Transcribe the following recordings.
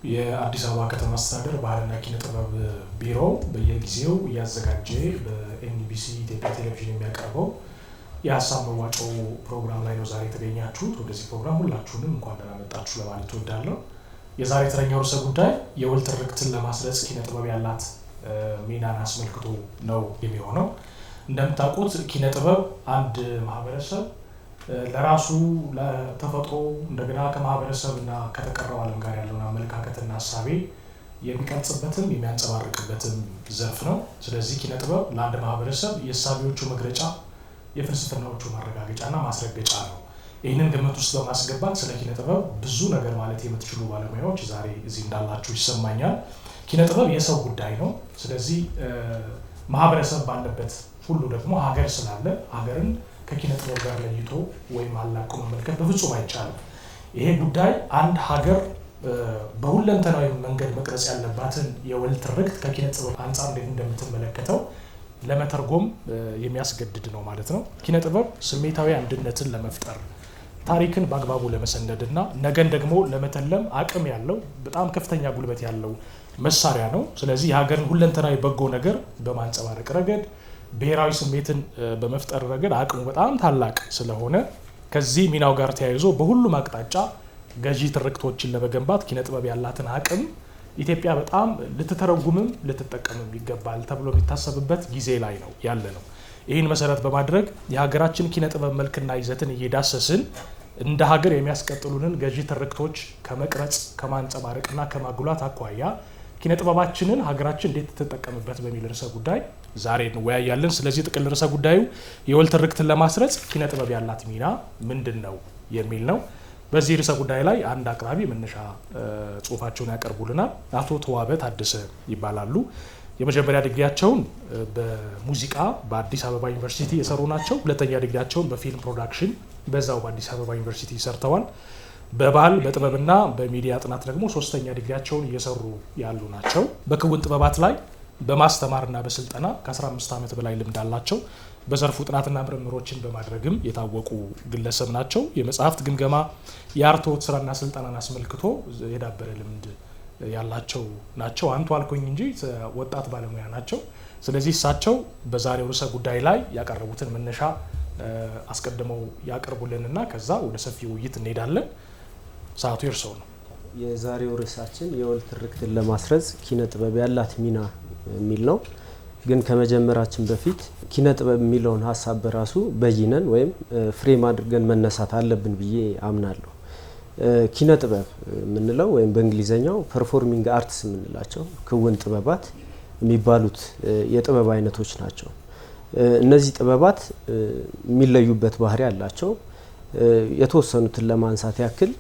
የአዲስ አበባ ከተማ አስተዳደር ባህልና ኪነ ጥበብ ቢሮ በየጊዜው ያዘጋጀ በኤንቢሲ ኢትዮጵያ ቴሌቪዥን የሚያቀርበው የሀሳብ መዋጮ ፕሮግራም ላይ ነው ዛሬ የተገኛችሁት። ወደዚህ ፕሮግራም ሁላችሁንም እንኳን ደህና መጣችሁ ለማለት እወዳለሁ። የዛሬ ተረኛው ርዕሰ ጉዳይ የወል ትርክትን ለማስረጽ ኪነ ጥበብ ያላት ሚናን አስመልክቶ ነው የሚሆነው። እንደምታውቁት ኪነ ጥበብ አንድ ማህበረሰብ ለራሱ ለተፈጥሮ እንደገና ከማህበረሰብና ከተቀረው ዓለም ጋር ያለውን አመለካከትና ሐሳቤ የሚቀርጽበትም የሚያንጸባርቅበትም ዘርፍ ነው። ስለዚህ ኪነ ጥበብ ለአንድ ማህበረሰብ የሐሳቤዎቹ መግለጫ፣ የፍልስፍናዎቹ ማረጋገጫና ማስረገጫ ነው። ይህንን ግምት ውስጥ በማስገባት ስለ ኪነ ጥበብ ብዙ ነገር ማለት የምትችሉ ባለሙያዎች ዛሬ እዚህ እንዳላችሁ ይሰማኛል። ኪነ ጥበብ የሰው ጉዳይ ነው። ስለዚህ ማህበረሰብ ባለበት ሁሉ ደግሞ ሀገር ስላለ ሀገርን ከኪነ ጥበብ ጋር ለይቶ ወይም አላቆ መመልከት በፍጹም አይቻልም። ይሄ ጉዳይ አንድ ሀገር በሁለንተናዊ መንገድ መቅረጽ ያለባትን የወል ትርክት ከኪነ ጥበብ አንጻር እንዴት እንደምትመለከተው ለመተርጎም የሚያስገድድ ነው ማለት ነው። ኪነ ጥበብ ስሜታዊ አንድነትን ለመፍጠር ታሪክን በአግባቡ ለመሰነድና ነገን ደግሞ ለመተለም አቅም ያለው በጣም ከፍተኛ ጉልበት ያለው መሳሪያ ነው። ስለዚህ የሀገርን ሁለንተናዊ በጎ ነገር በማንጸባረቅ ረገድ ብሔራዊ ስሜትን በመፍጠር ረገድ አቅሙ በጣም ታላቅ ስለሆነ ከዚህ ሚናው ጋር ተያይዞ በሁሉም አቅጣጫ ገዢ ትርክቶችን ለመገንባት ኪነ ጥበብ ያላትን አቅም ኢትዮጵያ በጣም ልትተረጉምም ልትጠቀምም ይገባል ተብሎ የሚታሰብበት ጊዜ ላይ ነው ያለ ነው። ይህን መሰረት በማድረግ የሀገራችን ኪነ ጥበብ መልክና ይዘትን እየዳሰስን እንደ ሀገር የሚያስቀጥሉንን ገዢ ትርክቶች ከመቅረጽ ከማንጸባረቅና ከማጉላት አኳያ ኪነ ጥበባችንን ሀገራችን እንዴት ትጠቀምበት በሚል ርዕሰ ጉዳይ ዛሬ እንወያያለን። ስለዚህ ጥቅል ርዕሰ ጉዳዩ የወል ትርክትን ለማስረጽ ኪነ ጥበብ ያላት ሚና ምንድነው የሚል ነው። በዚህ ርዕሰ ጉዳይ ላይ አንድ አቅራቢ መነሻ ጽሁፋቸውን ያቀርቡልናል። አቶ ተዋበ ታደሰ ይባላሉ። የመጀመሪያ ዲግሪያቸውን በሙዚቃ በአዲስ አበባ ዩኒቨርሲቲ የሰሩ ናቸው። ሁለተኛ ዲግሪያቸውን በፊልም ፕሮዳክሽን በዛው በአዲስ አበባ ዩኒቨርሲቲ ሰርተዋል። በባህል በጥበብና በሚዲያ ጥናት ደግሞ ሶስተኛ ዲግሪያቸውን እየሰሩ ያሉ ናቸው። በክውን ጥበባት ላይ በማስተማርና በስልጠና ከ15 ዓመት በላይ ልምድ አላቸው። በዘርፉ ጥናትና ምርምሮችን በማድረግም የታወቁ ግለሰብ ናቸው። የመጽሐፍት ግምገማ፣ የአርትዖት ስራና ስልጠናን አስመልክቶ የዳበረ ልምድ ያላቸው ናቸው። አንቱ አልኩኝ እንጂ ወጣት ባለሙያ ናቸው። ስለዚህ እሳቸው በዛሬው ርዕሰ ጉዳይ ላይ ያቀረቡትን መነሻ አስቀድመው ያቀርቡልንና ከዛ ወደ ሰፊ ውይይት እንሄዳለን። ሰዓቱ የእርስዎ ነው። የዛሬው ርዕሳችን የወል ትርክትን ለማስረጽ ኪነ ጥበብ ያላት ሚና የሚል ነው። ግን ከመጀመራችን በፊት ኪነ ጥበብ የሚለውን ሀሳብ በራሱ በይነን ወይም ፍሬም አድርገን መነሳት አለብን ብዬ አምናለሁ። ኪነ ጥበብ የምንለው ወይም በእንግሊዘኛው ፐርፎርሚንግ አርትስ የምንላቸው ክውን ጥበባት የሚባሉት የጥበብ አይነቶች ናቸው። እነዚህ ጥበባት የሚለዩበት ባህሪ አላቸው። የተወሰኑትን ለማንሳት ያክል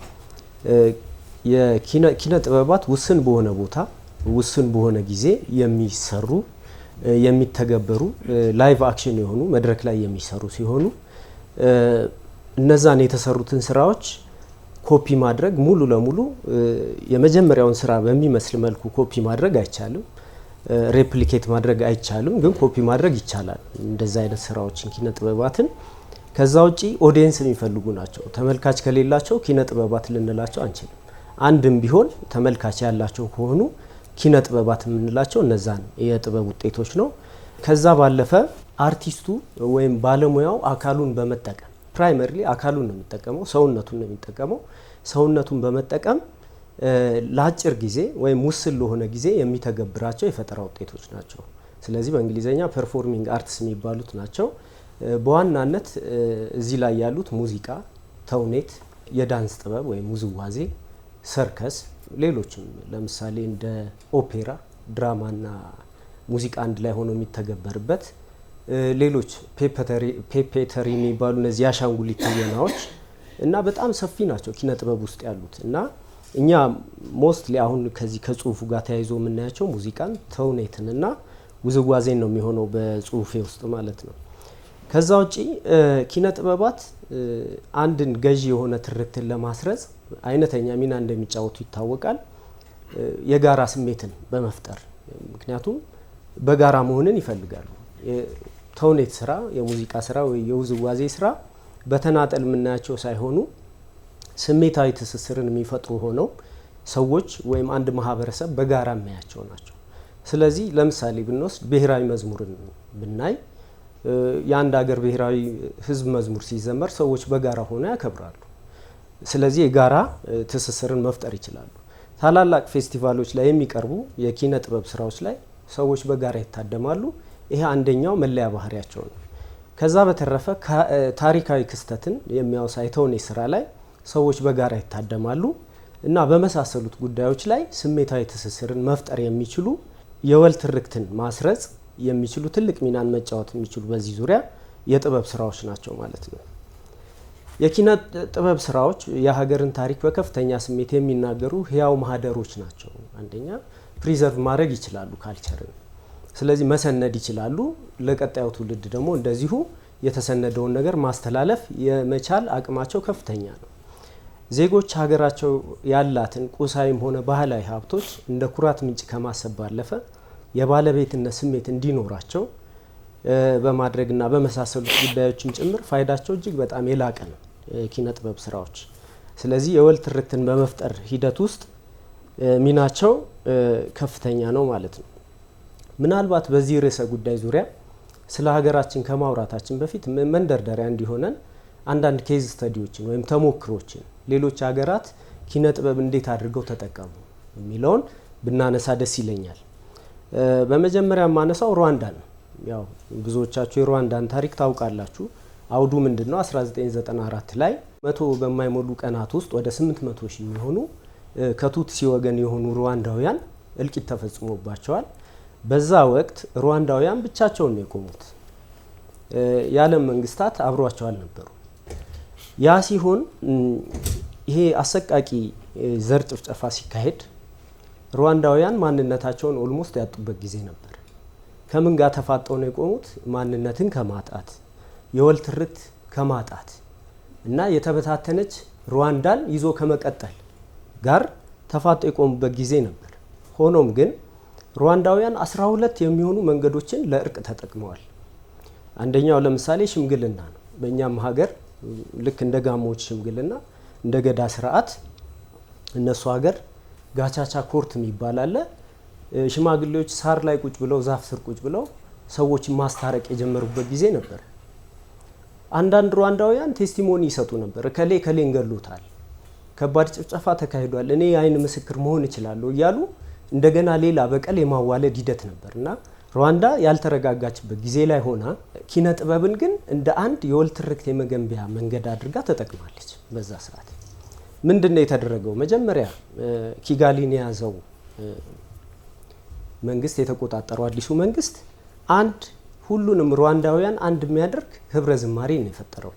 የኪነ ጥበባት ውስን በሆነ ቦታ ውስን በሆነ ጊዜ የሚሰሩ የሚተገበሩ ላይቭ አክሽን የሆኑ መድረክ ላይ የሚሰሩ ሲሆኑ እነዛን የተሰሩትን ስራዎች ኮፒ ማድረግ ሙሉ ለሙሉ የመጀመሪያውን ስራ በሚመስል መልኩ ኮፒ ማድረግ አይቻልም። ሬፕሊኬት ማድረግ አይቻልም፣ ግን ኮፒ ማድረግ ይቻላል። እንደዛ አይነት ስራዎችን ኪነ ጥበባትን ከዛ ውጪ ኦዲየንስ የሚፈልጉ ናቸው። ተመልካች ከሌላቸው ኪነ ጥበባት ልንላቸው አንችልም። አንድም ቢሆን ተመልካች ያላቸው ከሆኑ ኪነ ጥበባት የምንላቸው እነዛን የጥበብ ውጤቶች ነው። ከዛ ባለፈ አርቲስቱ ወይም ባለሙያው አካሉን በመጠቀም ፕራይመሪሊ አካሉን ነው የሚጠቀመው፣ ሰውነቱን ነው የሚጠቀመው። ሰውነቱን በመጠቀም ለአጭር ጊዜ ወይም ውስን ለሆነ ጊዜ የሚተገብራቸው የፈጠራ ውጤቶች ናቸው። ስለዚህ በእንግሊዘኛ ፐርፎርሚንግ አርትስ የሚባሉት ናቸው። በዋናነት እዚህ ላይ ያሉት ሙዚቃ፣ ተውኔት፣ የዳንስ ጥበብ ወይም ውዝዋዜ፣ ሰርከስ፣ ሌሎችም ለምሳሌ እንደ ኦፔራ፣ ድራማና ሙዚቃ አንድ ላይ ሆኖ የሚተገበርበት ሌሎች ፔፔተሪ የሚባሉ እነዚህ አሻንጉሊት ትወናዎች እና በጣም ሰፊ ናቸው ኪነ ጥበብ ውስጥ ያሉት እና እኛ ሞስትሊ አሁን ከዚህ ከጽሁፉ ጋር ተያይዞ የምናያቸው ሙዚቃን፣ ተውኔትንና ውዝዋዜን ነው የሚሆነው በጽሁፌ ውስጥ ማለት ነው። ከዛ ውጪ ኪነ ጥበባት አንድን ገዢ የሆነ ትርክትን ለማስረጽ አይነተኛ ሚና እንደሚጫወቱ ይታወቃል። የጋራ ስሜትን በመፍጠር ምክንያቱም በጋራ መሆንን ይፈልጋሉ። ተውኔት ስራ፣ የሙዚቃ ስራ ወይ የውዝዋዜ ስራ በተናጠል የምናያቸው ሳይሆኑ ስሜታዊ ትስስርን የሚፈጥሩ ሆነው ሰዎች ወይም አንድ ማህበረሰብ በጋራ የሚያያቸው ናቸው። ስለዚህ ለምሳሌ ብንወስድ ብሔራዊ መዝሙርን ብናይ የአንድ ሀገር ብሔራዊ ህዝብ መዝሙር ሲዘመር ሰዎች በጋራ ሆነው ያከብራሉ። ስለዚህ የጋራ ትስስርን መፍጠር ይችላሉ። ታላላቅ ፌስቲቫሎች ላይ የሚቀርቡ የኪነ ጥበብ ስራዎች ላይ ሰዎች በጋራ ይታደማሉ። ይሄ አንደኛው መለያ ባህሪያቸው ነው። ከዛ በተረፈ ታሪካዊ ክስተትን የሚያወሳ የተውኔት ስራ ላይ ሰዎች በጋራ ይታደማሉ እና በመሳሰሉት ጉዳዮች ላይ ስሜታዊ ትስስርን መፍጠር የሚችሉ የወል ትርክትን ማስረጽ የሚችሉ ትልቅ ሚናን መጫወት የሚችሉ በዚህ ዙሪያ የጥበብ ስራዎች ናቸው ማለት ነው። የኪነ ጥበብ ስራዎች የሀገርን ታሪክ በከፍተኛ ስሜት የሚናገሩ ህያው ማህደሮች ናቸው። አንደኛ ፕሪዘርቭ ማድረግ ይችላሉ ካልቸርን። ስለዚህ መሰነድ ይችላሉ። ለቀጣዩ ትውልድ ደግሞ እንደዚሁ የተሰነደውን ነገር ማስተላለፍ የመቻል አቅማቸው ከፍተኛ ነው። ዜጎች ሀገራቸው ያላትን ቁሳዊም ሆነ ባህላዊ ሀብቶች እንደ ኩራት ምንጭ ከማሰብ ባለፈ የባለቤትነት ስሜት እንዲኖራቸው በማድረግና በመሳሰሉት ጉዳዮችም ጭምር ፋይዳቸው እጅግ በጣም የላቀ ነው ኪነ ጥበብ ስራዎች። ስለዚህ የወል ትርክትን በመፍጠር ሂደት ውስጥ ሚናቸው ከፍተኛ ነው ማለት ነው። ምናልባት በዚህ ርዕሰ ጉዳይ ዙሪያ ስለ ሀገራችን ከማውራታችን በፊት መንደርደሪያ እንዲሆነን አንዳንድ ኬዝ ስተዲዎችን ወይም ተሞክሮችን ሌሎች ሀገራት ኪነ ጥበብ እንዴት አድርገው ተጠቀሙ የሚለውን ብናነሳ ደስ ይለኛል። በመጀመሪያ ማነሳው ሩዋንዳ ነው። ያው ብዙዎቻችሁ የሩዋንዳን ታሪክ ታውቃላችሁ። አውዱ ምንድነው? 1994 ላይ 100 በማይሞሉ ቀናት ውስጥ ወደ 800 ሺህ የሚሆኑ ከቱትሲ ወገን የሆኑ ሩዋንዳውያን እልቂት ተፈጽሞባቸዋል። በዛ ወቅት ሩዋንዳውያን ብቻቸውን ነው የቆሙት። የዓለም መንግስታት አብሯቸው አልነበሩ። ያ ሲሆን ይሄ አሰቃቂ ዘር ጭፍጨፋ ሲካሄድ ሩዋንዳውያን ማንነታቸውን ኦልሞስት ያጡበት ጊዜ ነበር። ከምን ጋር ተፋጠው ነው የቆሙት? ማንነትን ከማጣት የወል ትርክት ከማጣት እና የተበታተነች ሩዋንዳን ይዞ ከመቀጠል ጋር ተፋጠው የቆሙበት ጊዜ ነበር። ሆኖም ግን ሩዋንዳውያን 12 የሚሆኑ መንገዶችን ለእርቅ ተጠቅመዋል። አንደኛው ለምሳሌ ሽምግልና ነው። በእኛም ሀገር ልክ እንደ ጋሞች ሽምግልና እንደ ገዳ ስርዓት እነሱ ሀገር ጋቻቻ ኮርት የሚባል አለ። ሽማግሌዎች ሳር ላይ ቁጭ ብለው ዛፍ ስር ቁጭ ብለው ሰዎችን ማስታረቅ የጀመሩበት ጊዜ ነበር። አንዳንድ ሩዋንዳውያን ቴስቲሞኒ ይሰጡ ነበር። ከሌ እንገሉታል፣ ከባድ ጭፍጨፋ ተካሂዷል፣ እኔ የአይን ምስክር መሆን እችላለሁ እያሉ እንደገና ሌላ በቀል የማዋለድ ሂደት ነበርና ሩዋንዳ ያልተረጋጋችበት ጊዜ ላይ ሆና ኪነ ጥበብን ግን እንደ አንድ የወል ትርክት የመገንቢያ መንገድ አድርጋ ተጠቅማለች። በዛ ሰዓት ምንድነው የተደረገው? መጀመሪያ ኪጋሊን የያዘው መንግስት የተቆጣጠረው አዲሱ መንግስት አንድ ሁሉንም ሩዋንዳውያን አንድ የሚያደርግ ህብረ ዝማሬ ነው የፈጠረው።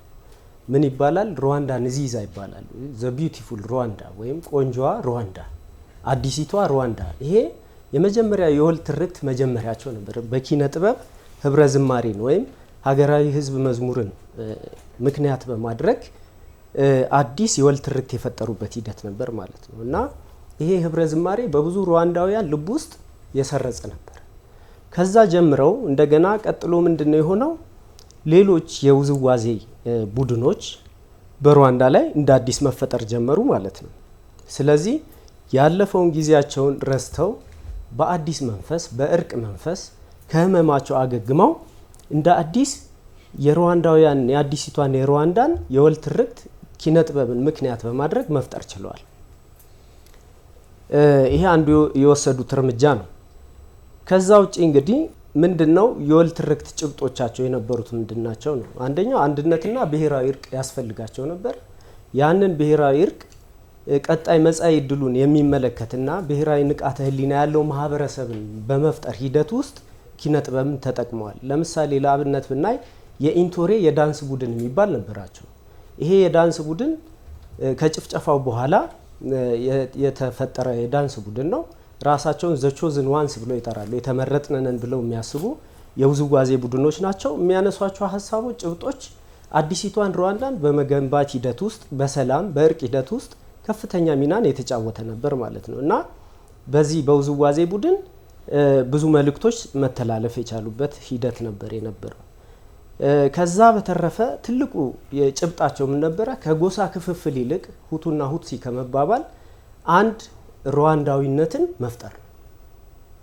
ምን ይባላል? ሩዋንዳ ንዚዛ ይባላል። ዘ ቢዩቲፉል ሩዋንዳ ወይም ቆንጆዋ ሩዋንዳ፣ አዲሲቷ ሩዋንዳ። ይሄ የመጀመሪያ የወል ትርክት መጀመሪያቸው ነበር። በኪነ ጥበብ ህብረ ዝማሬን ወይም ሀገራዊ ህዝብ መዝሙርን ምክንያት በማድረግ አዲስ የወል ትርክት የፈጠሩበት ሂደት ነበር ማለት ነው። እና ይሄ ህብረ ዝማሬ በብዙ ሩዋንዳውያን ልብ ውስጥ የሰረጸ ነበር። ከዛ ጀምረው እንደገና ቀጥሎ ምንድነው የሆነው? ሌሎች የውዝዋዜ ቡድኖች በሩዋንዳ ላይ እንደ አዲስ መፈጠር ጀመሩ ማለት ነው። ስለዚህ ያለፈውን ጊዜያቸውን ረስተው በአዲስ መንፈስ በእርቅ መንፈስ ከህመማቸው አገግመው እንደ አዲስ የሩዋንዳውያን የአዲሲቷን የሩዋንዳን የወል ትርክት ኪነ ጥበብን ምክንያት በማድረግ መፍጠር ችለዋል። ይሄ አንዱ የወሰዱት እርምጃ ነው። ከዛ ውጪ እንግዲህ ምንድነው የወል ትርክት ጭብጦቻቸው የነበሩት ምንድናቸው ነው? አንደኛው አንድነትና ብሔራዊ እርቅ ያስፈልጋቸው ነበር። ያንን ብሔራዊ እርቅ ቀጣይ መጻኢ ዕድሉን የሚመለከትና ብሔራዊ ንቃተ ህሊና ያለው ማህበረሰብን በመፍጠር ሂደት ውስጥ ኪነ ጥበብን ተጠቅመዋል። ለምሳሌ ለአብነት ብናይ የኢንቶሬ የዳንስ ቡድን የሚባል ነበራቸው። ይሄ የዳንስ ቡድን ከጭፍጨፋው በኋላ የተፈጠረ የዳንስ ቡድን ነው። ራሳቸውን ዘ ቾዝን ዋንስ ብለው ይጠራሉ። የተመረጥነን ብለው የሚያስቡ የውዝዋዜ ቡድኖች ናቸው። የሚያነሷቸው ሀሳቦች፣ ጭብጦች አዲሲቷን ሩዋንዳን በመገንባት ሂደት ውስጥ በሰላም በእርቅ ሂደት ውስጥ ከፍተኛ ሚናን የተጫወተ ነበር ማለት ነው እና በዚህ በውዝዋዜ ቡድን ብዙ መልእክቶች መተላለፍ የቻሉበት ሂደት ነበር የነበረው። ከዛ በተረፈ ትልቁ የጭብጣቸው ምን ነበረ? ከጎሳ ክፍፍል ይልቅ ሁቱና ሁትሲ ከመባባል አንድ ሩዋንዳዊነትን መፍጠር ነው፣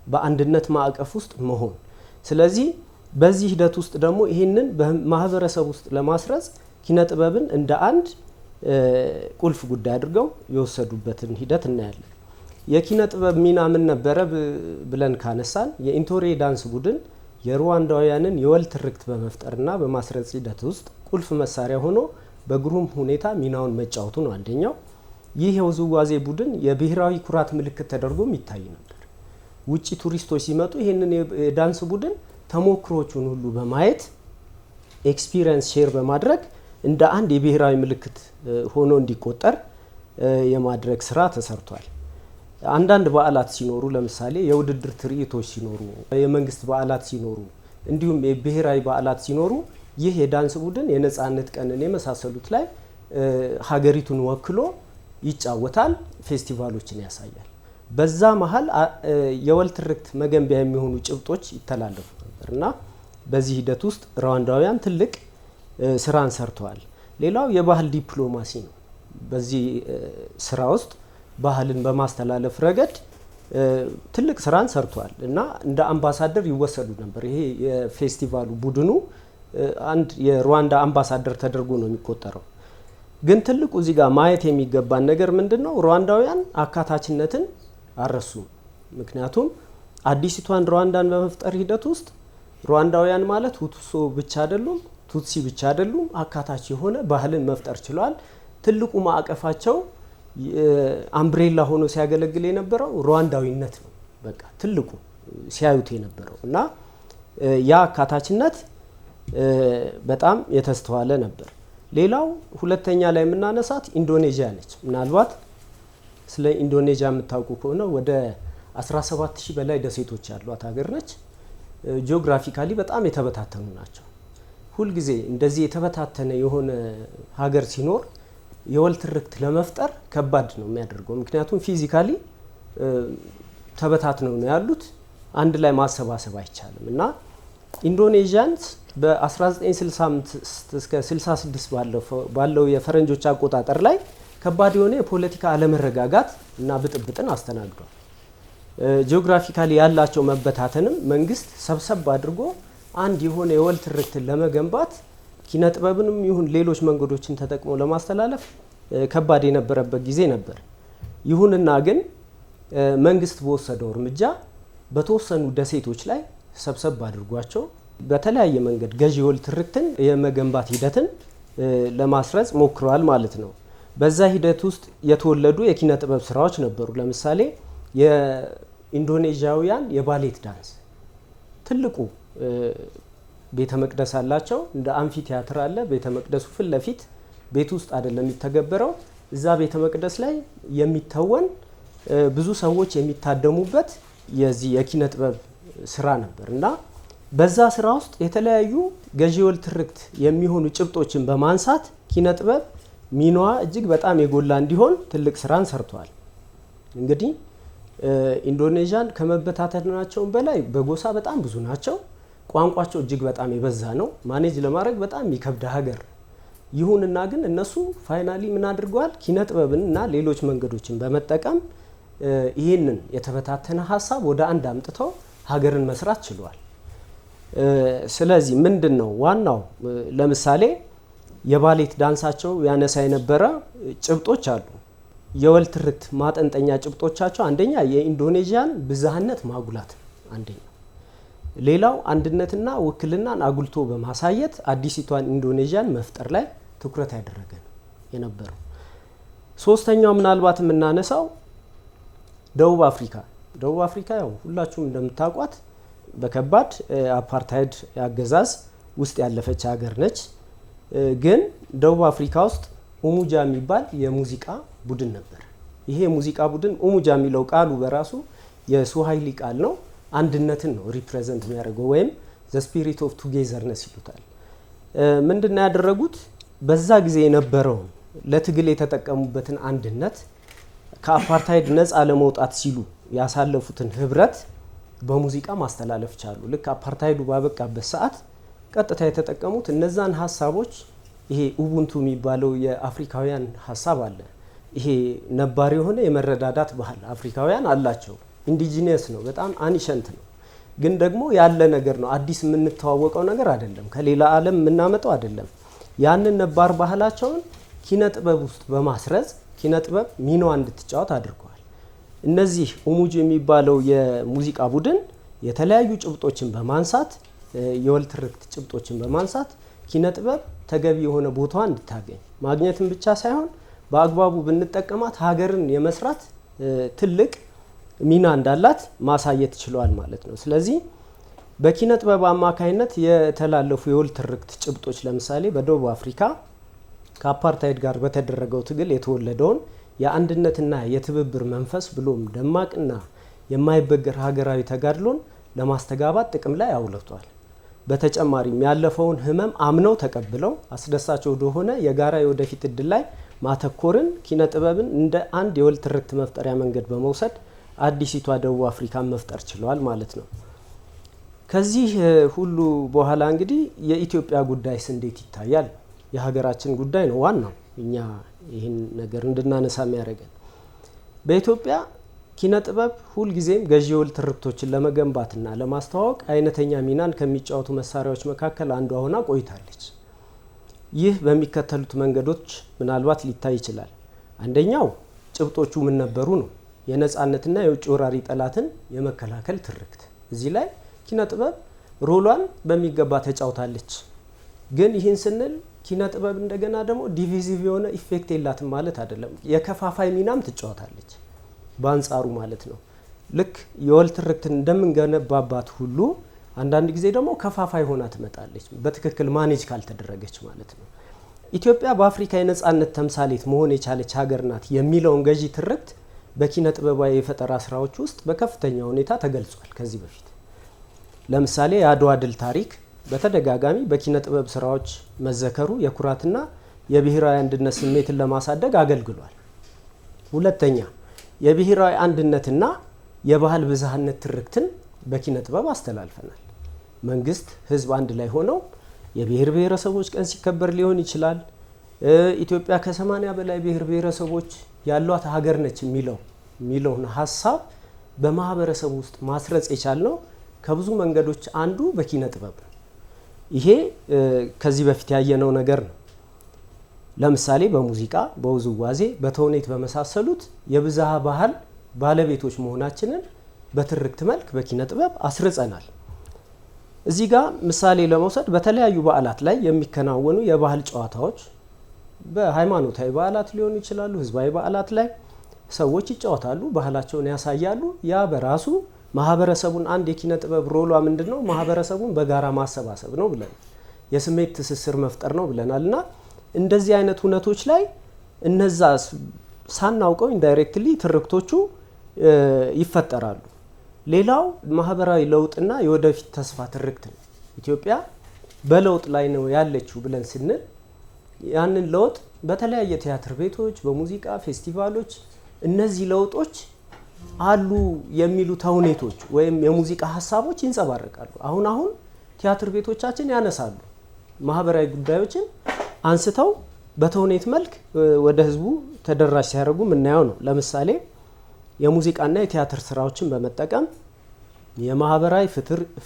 በአንድነት ማዕቀፍ ውስጥ መሆን። ስለዚህ በዚህ ሂደት ውስጥ ደግሞ ይህንን በማህበረሰብ ውስጥ ለማስረጽ ኪነ ጥበብን እንደ አንድ ቁልፍ ጉዳይ አድርገው የወሰዱበትን ሂደት እናያለን። የኪነ ጥበብ ሚና ምን ነበረ ብለን ካነሳን የኢንቶሬ ዳንስ ቡድን የሩዋንዳውያንን የወል ትርክት በመፍጠርና በማስረጽ ሂደት ውስጥ ቁልፍ መሳሪያ ሆኖ በግሩም ሁኔታ ሚናውን መጫወቱ ነው አንደኛው። ይህ የውዝዋዜ ቡድን የብሔራዊ ኩራት ምልክት ተደርጎም ይታይ ነበር። ውጪ ቱሪስቶች ሲመጡ ይህንን የዳንስ ቡድን ተሞክሮቹን ሁሉ በማየት ኤክስፒሪየንስ ሼር በማድረግ እንደ አንድ የብሔራዊ ምልክት ሆኖ እንዲቆጠር የማድረግ ስራ ተሰርቷል። አንዳንድ በዓላት ሲኖሩ፣ ለምሳሌ የውድድር ትርኢቶች ሲኖሩ፣ የመንግስት በዓላት ሲኖሩ፣ እንዲሁም የብሔራዊ በዓላት ሲኖሩ ይህ የዳንስ ቡድን የነጻነት ቀንን የመሳሰሉት ላይ ሀገሪቱን ወክሎ ይጫወታል፣ ፌስቲቫሎችን ያሳያል። በዛ መሀል የወል ትርክት መገንቢያ የሚሆኑ ጭብጦች ይተላለፉ ነበር እና በዚህ ሂደት ውስጥ ሩዋንዳውያን ትልቅ ስራን ሰርተዋል። ሌላው የባህል ዲፕሎማሲ ነው። በዚህ ስራ ውስጥ ባህልን በማስተላለፍ ረገድ ትልቅ ስራን ሰርተዋል እና እንደ አምባሳደር ይወሰዱ ነበር። ይሄ የፌስቲቫሉ ቡድኑ አንድ የሩዋንዳ አምባሳደር ተደርጎ ነው የሚቆጠረው። ግን ትልቁ እዚህ ጋር ማየት የሚገባን ነገር ምንድነው? ሩዋንዳውያን አካታችነትን አረሱም። ምክንያቱም አዲሲቷን ሩዋንዳን በመፍጠር ሂደት ውስጥ ሩዋንዳውያን ማለት ሁቱሶ ብቻ አይደሉም፣ ቱትሲ ብቻ አይደሉም፣ አካታች የሆነ ባህልን መፍጠር ችለዋል። ትልቁ ማዕቀፋቸው አምብሬላ ሆኖ ሲያገለግል የነበረው ሩዋንዳዊነት ነው። በቃ ትልቁ ሲያዩት የነበረው እና ያ አካታችነት በጣም የተስተዋለ ነበር። ሌላው ሁለተኛ ላይ የምናነሳት ኢንዶኔዥያ ነች። ምናልባት ስለ ኢንዶኔዥያ የምታውቁ ከሆነ ወደ 17000 በላይ ደሴቶች ያሏት ሀገር ነች። ጂኦግራፊካሊ በጣም የተበታተኑ ናቸው። ሁልጊዜ እንደዚህ የተበታተነ የሆነ ሀገር ሲኖር የወል ትርክት ለመፍጠር ከባድ ነው የሚያደርገው። ምክንያቱም ፊዚካሊ ተበታትነው ነው ያሉት፣ አንድ ላይ ማሰባሰብ አይቻልም እና ኢንዶኔዥያንስ በ1965 እስከ 66 ባለው የፈረንጆች አቆጣጠር ላይ ከባድ የሆነ የፖለቲካ አለመረጋጋት እና ብጥብጥን አስተናግዷል። ጂኦግራፊካሊ ያላቸው መበታተንም መንግስት ሰብሰብ አድርጎ አንድ የሆነ የወል ትርክትን ለመገንባት ኪነ ጥበብንም ይሁን ሌሎች መንገዶችን ተጠቅሞ ለማስተላለፍ ከባድ የነበረበት ጊዜ ነበር። ይሁንና ግን መንግስት በወሰደው እርምጃ በተወሰኑ ደሴቶች ላይ ሰብሰብ አድርጓቸው በተለያየ መንገድ ገዢ የወል ትርክትን የመገንባት ሂደትን ለማስረጽ ሞክረዋል ማለት ነው። በዛ ሂደት ውስጥ የተወለዱ የኪነ ጥበብ ስራዎች ነበሩ። ለምሳሌ የኢንዶኔዥያውያን የባሌት ዳንስ ትልቁ ቤተ መቅደስ አላቸው። እንደ አምፊ ቲያትር አለ። ቤተ መቅደሱ ፊት ለፊት ቤት ውስጥ አይደለም የሚተገበረው። እዛ ቤተ መቅደስ ላይ የሚተወን ብዙ ሰዎች የሚታደሙበት የዚህ የኪነ ጥበብ ስራ ነበር እና በዛ ስራ ውስጥ የተለያዩ ገዢ የወል ትርክት የሚሆኑ ጭብጦችን በማንሳት ኪነ ጥበብ ሚናዋ እጅግ በጣም የጎላ እንዲሆን ትልቅ ስራን ሰርተዋል። እንግዲህ ኢንዶኔዥያን ከመበታተናቸው በላይ በጎሳ በጣም ብዙ ናቸው። ቋንቋቸው እጅግ በጣም የበዛ ነው። ማኔጅ ለማድረግ በጣም የሚከብድ ሀገር። ይሁንና ግን እነሱ ፋይናሊ ምን አድርገዋል? ኪነ ጥበብን እና ሌሎች መንገዶችን በመጠቀም ይህንን የተበታተነ ሀሳብ ወደ አንድ አምጥተው ሀገርን መስራት ችለዋል። ስለዚህ ምንድን ነው ዋናው? ለምሳሌ የባሌት ዳንሳቸው ያነሳ የነበረ ጭብጦች አሉ። የወል ትርክት ማጠንጠኛ ጭብጦቻቸው አንደኛ የኢንዶኔዥያን ብዝሃነት ማጉላት አንደኛ። ሌላው አንድነትና ውክልናን አጉልቶ በማሳየት አዲሲቷን ኢንዶኔዥያን መፍጠር ላይ ትኩረት ያደረገ ነው የነበረው። ሶስተኛው ምናልባት የምናነሳው ደቡብ አፍሪካ። ደቡብ አፍሪካ ያው ሁላችሁም እንደምታውቋት በከባድ አፓርታይድ አገዛዝ ውስጥ ያለፈች ሀገር ነች። ግን ደቡብ አፍሪካ ውስጥ ኡሙጃ የሚባል የሙዚቃ ቡድን ነበር። ይሄ የሙዚቃ ቡድን ኡሙጃ የሚለው ቃሉ በራሱ የስዋሂሊ ቃል ነው። አንድነትን ነው ሪፕሬዘንት የሚያደርገው ወይም ዘ ስፒሪት ኦፍ ቱጌዘርነስ ይሉታል። ምንድነው ያደረጉት? በዛ ጊዜ የነበረውን ለትግል የተጠቀሙበትን አንድነት ከአፓርታይድ ነፃ ለመውጣት ሲሉ ያሳለፉትን ህብረት በሙዚቃ ማስተላለፍ ቻሉ። ልክ አፓርታይዱ ባበቃበት ሰዓት ቀጥታ የተጠቀሙት እነዛን ሀሳቦች፣ ይሄ ኡቡንቱ የሚባለው የአፍሪካውያን ሀሳብ አለ። ይሄ ነባር የሆነ የመረዳዳት ባህል አፍሪካውያን አላቸው። ኢንዲጂነስ ነው፣ በጣም አኒሸንት ነው። ግን ደግሞ ያለ ነገር ነው። አዲስ የምንተዋወቀው ነገር አይደለም፣ ከሌላ ዓለም የምናመጣው አይደለም። ያንን ነባር ባህላቸውን ኪነ ጥበብ ውስጥ በማስረጽ ኪነ ጥበብ ሚናዋ እንድትጫወት አድርገዋል። እነዚህ ኡሙጅ የሚባለው የሙዚቃ ቡድን የተለያዩ ጭብጦችን በማንሳት የወል ትርክት ጭብጦችን በማንሳት ኪነ ጥበብ ተገቢ የሆነ ቦታዋ እንድታገኝ ማግኘትን ብቻ ሳይሆን በአግባቡ ብንጠቀማት ሀገርን የመስራት ትልቅ ሚና እንዳላት ማሳየት ችሏል ማለት ነው። ስለዚህ በኪነ ጥበብ አማካይነት የተላለፉ የወል ትርክት ጭብጦች ለምሳሌ በደቡብ አፍሪካ ከአፓርታይድ ጋር በተደረገው ትግል የተወለደውን የአንድነትና የትብብር መንፈስ ብሎም ደማቅና የማይበገር ሀገራዊ ተጋድሎን ለማስተጋባት ጥቅም ላይ አውለቷል። በተጨማሪም ያለፈውን ህመም አምነው ተቀብለው አስደሳች ወደሆነ የጋራ የወደፊት እድል ላይ ማተኮርን ኪነ ጥበብን እንደ አንድ የወል ትርክት መፍጠሪያ መንገድ በመውሰድ አዲሲቷ ደቡብ አፍሪካን መፍጠር ችሏል ማለት ነው። ከዚህ ሁሉ በኋላ እንግዲህ የኢትዮጵያ ጉዳይስ እንዴት ይታያል? የሀገራችን ጉዳይ ነው ዋናው እኛ ይህን ነገር እንድናነሳ የሚያደርገን። በኢትዮጵያ ኪነ ጥበብ ሁልጊዜም ገዢ የወል ትርክቶችን ለመገንባትና ለማስተዋወቅ አይነተኛ ሚናን ከሚጫወቱ መሳሪያዎች መካከል አንዷ ሆና ቆይታለች። ይህ በሚከተሉት መንገዶች ምናልባት ሊታይ ይችላል። አንደኛው ጭብጦቹ ምን ነበሩ ነው። የነጻነትና የውጭ ወራሪ ጠላትን የመከላከል ትርክት። እዚህ ላይ ኪነ ጥበብ ሮሏን በሚገባ ተጫውታለች። ግን ይህን ስንል ኪነ ጥበብ እንደገና ደግሞ ዲቪዚቭ የሆነ ኢፌክት የላትም ማለት አይደለም። የከፋፋይ ሚናም ትጫወታለች በአንጻሩ ማለት ነው። ልክ የወል ትርክትን እንደምንገነባባት ሁሉ አንዳንድ ጊዜ ደግሞ ከፋፋይ ሆና ትመጣለች፣ በትክክል ማኔጅ ካልተደረገች ማለት ነው። ኢትዮጵያ በአፍሪካ የነጻነት ተምሳሌት መሆን የቻለች ሀገር ናት የሚለውን ገዢ ትርክት በኪነ ጥበባዊ የፈጠራ ስራዎች ውስጥ በከፍተኛ ሁኔታ ተገልጿል። ከዚህ በፊት ለምሳሌ የአድዋ ድል ታሪክ በተደጋጋሚ በኪነ ጥበብ ስራዎች መዘከሩ የኩራትና የብሔራዊ አንድነት ስሜትን ለማሳደግ አገልግሏል። ሁለተኛ የብሔራዊ አንድነትና የባህል ብዝሃነት ትርክትን በኪነ ጥበብ አስተላልፈናል። መንግስት፣ ህዝብ አንድ ላይ ሆነው የብሔር ብሔረሰቦች ቀን ሲከበር ሊሆን ይችላል። ኢትዮጵያ ከ80 በላይ ብሔር ብሔረሰቦች ያሏት ሀገር ነች የሚለውን ሀሳብ በማህበረሰቡ ውስጥ ማስረጽ የቻልነው ከብዙ መንገዶች አንዱ በኪነ ጥበብ ነው። ይሄ ከዚህ በፊት ያየነው ነገር ነው። ለምሳሌ በሙዚቃ፣ በውዝዋዜ፣ በተውኔት በመሳሰሉት የብዝሃ ባህል ባለቤቶች መሆናችንን በትርክት መልክ በኪነ ጥበብ አስርጸናል። እዚህ ጋር ምሳሌ ለመውሰድ በተለያዩ በዓላት ላይ የሚከናወኑ የባህል ጨዋታዎች በሃይማኖታዊ በዓላት ሊሆኑ ይችላሉ። ህዝባዊ በዓላት ላይ ሰዎች ይጫወታሉ፣ ባህላቸውን ያሳያሉ። ያ በራሱ ማህበረሰቡን አንድ የኪነ ጥበብ ሮሏ ምንድነው? ማህበረሰቡን በጋራ ማሰባሰብ ነው ብለን የስሜት ትስስር መፍጠር ነው ብለናል። እና እንደዚህ አይነት ሁነቶች ላይ እነዛ ሳናውቀው ኢንዳይሬክትሊ ትርክቶቹ ይፈጠራሉ። ሌላው ማህበራዊ ለውጥና የወደፊት ተስፋ ትርክት ነው። ኢትዮጵያ በለውጥ ላይ ነው ያለችው ብለን ስንል ያንን ለውጥ በተለያየ ቲያትር ቤቶች፣ በሙዚቃ ፌስቲቫሎች እነዚህ ለውጦች አሉ የሚሉ ተውኔቶች ወይም የሙዚቃ ሀሳቦች ይንጸባረቃሉ። አሁን ቲያትር ቤቶቻችን ያነሳሉ፣ ማህበራዊ ጉዳዮችን አንስተው በተውኔት መልክ ወደ ህዝቡ ተደራሽ ሲያደርጉ የምናየው ነው። ለምሳሌ የሙዚቃና የቲያትር ስራዎችን በመጠቀም የማህበራዊ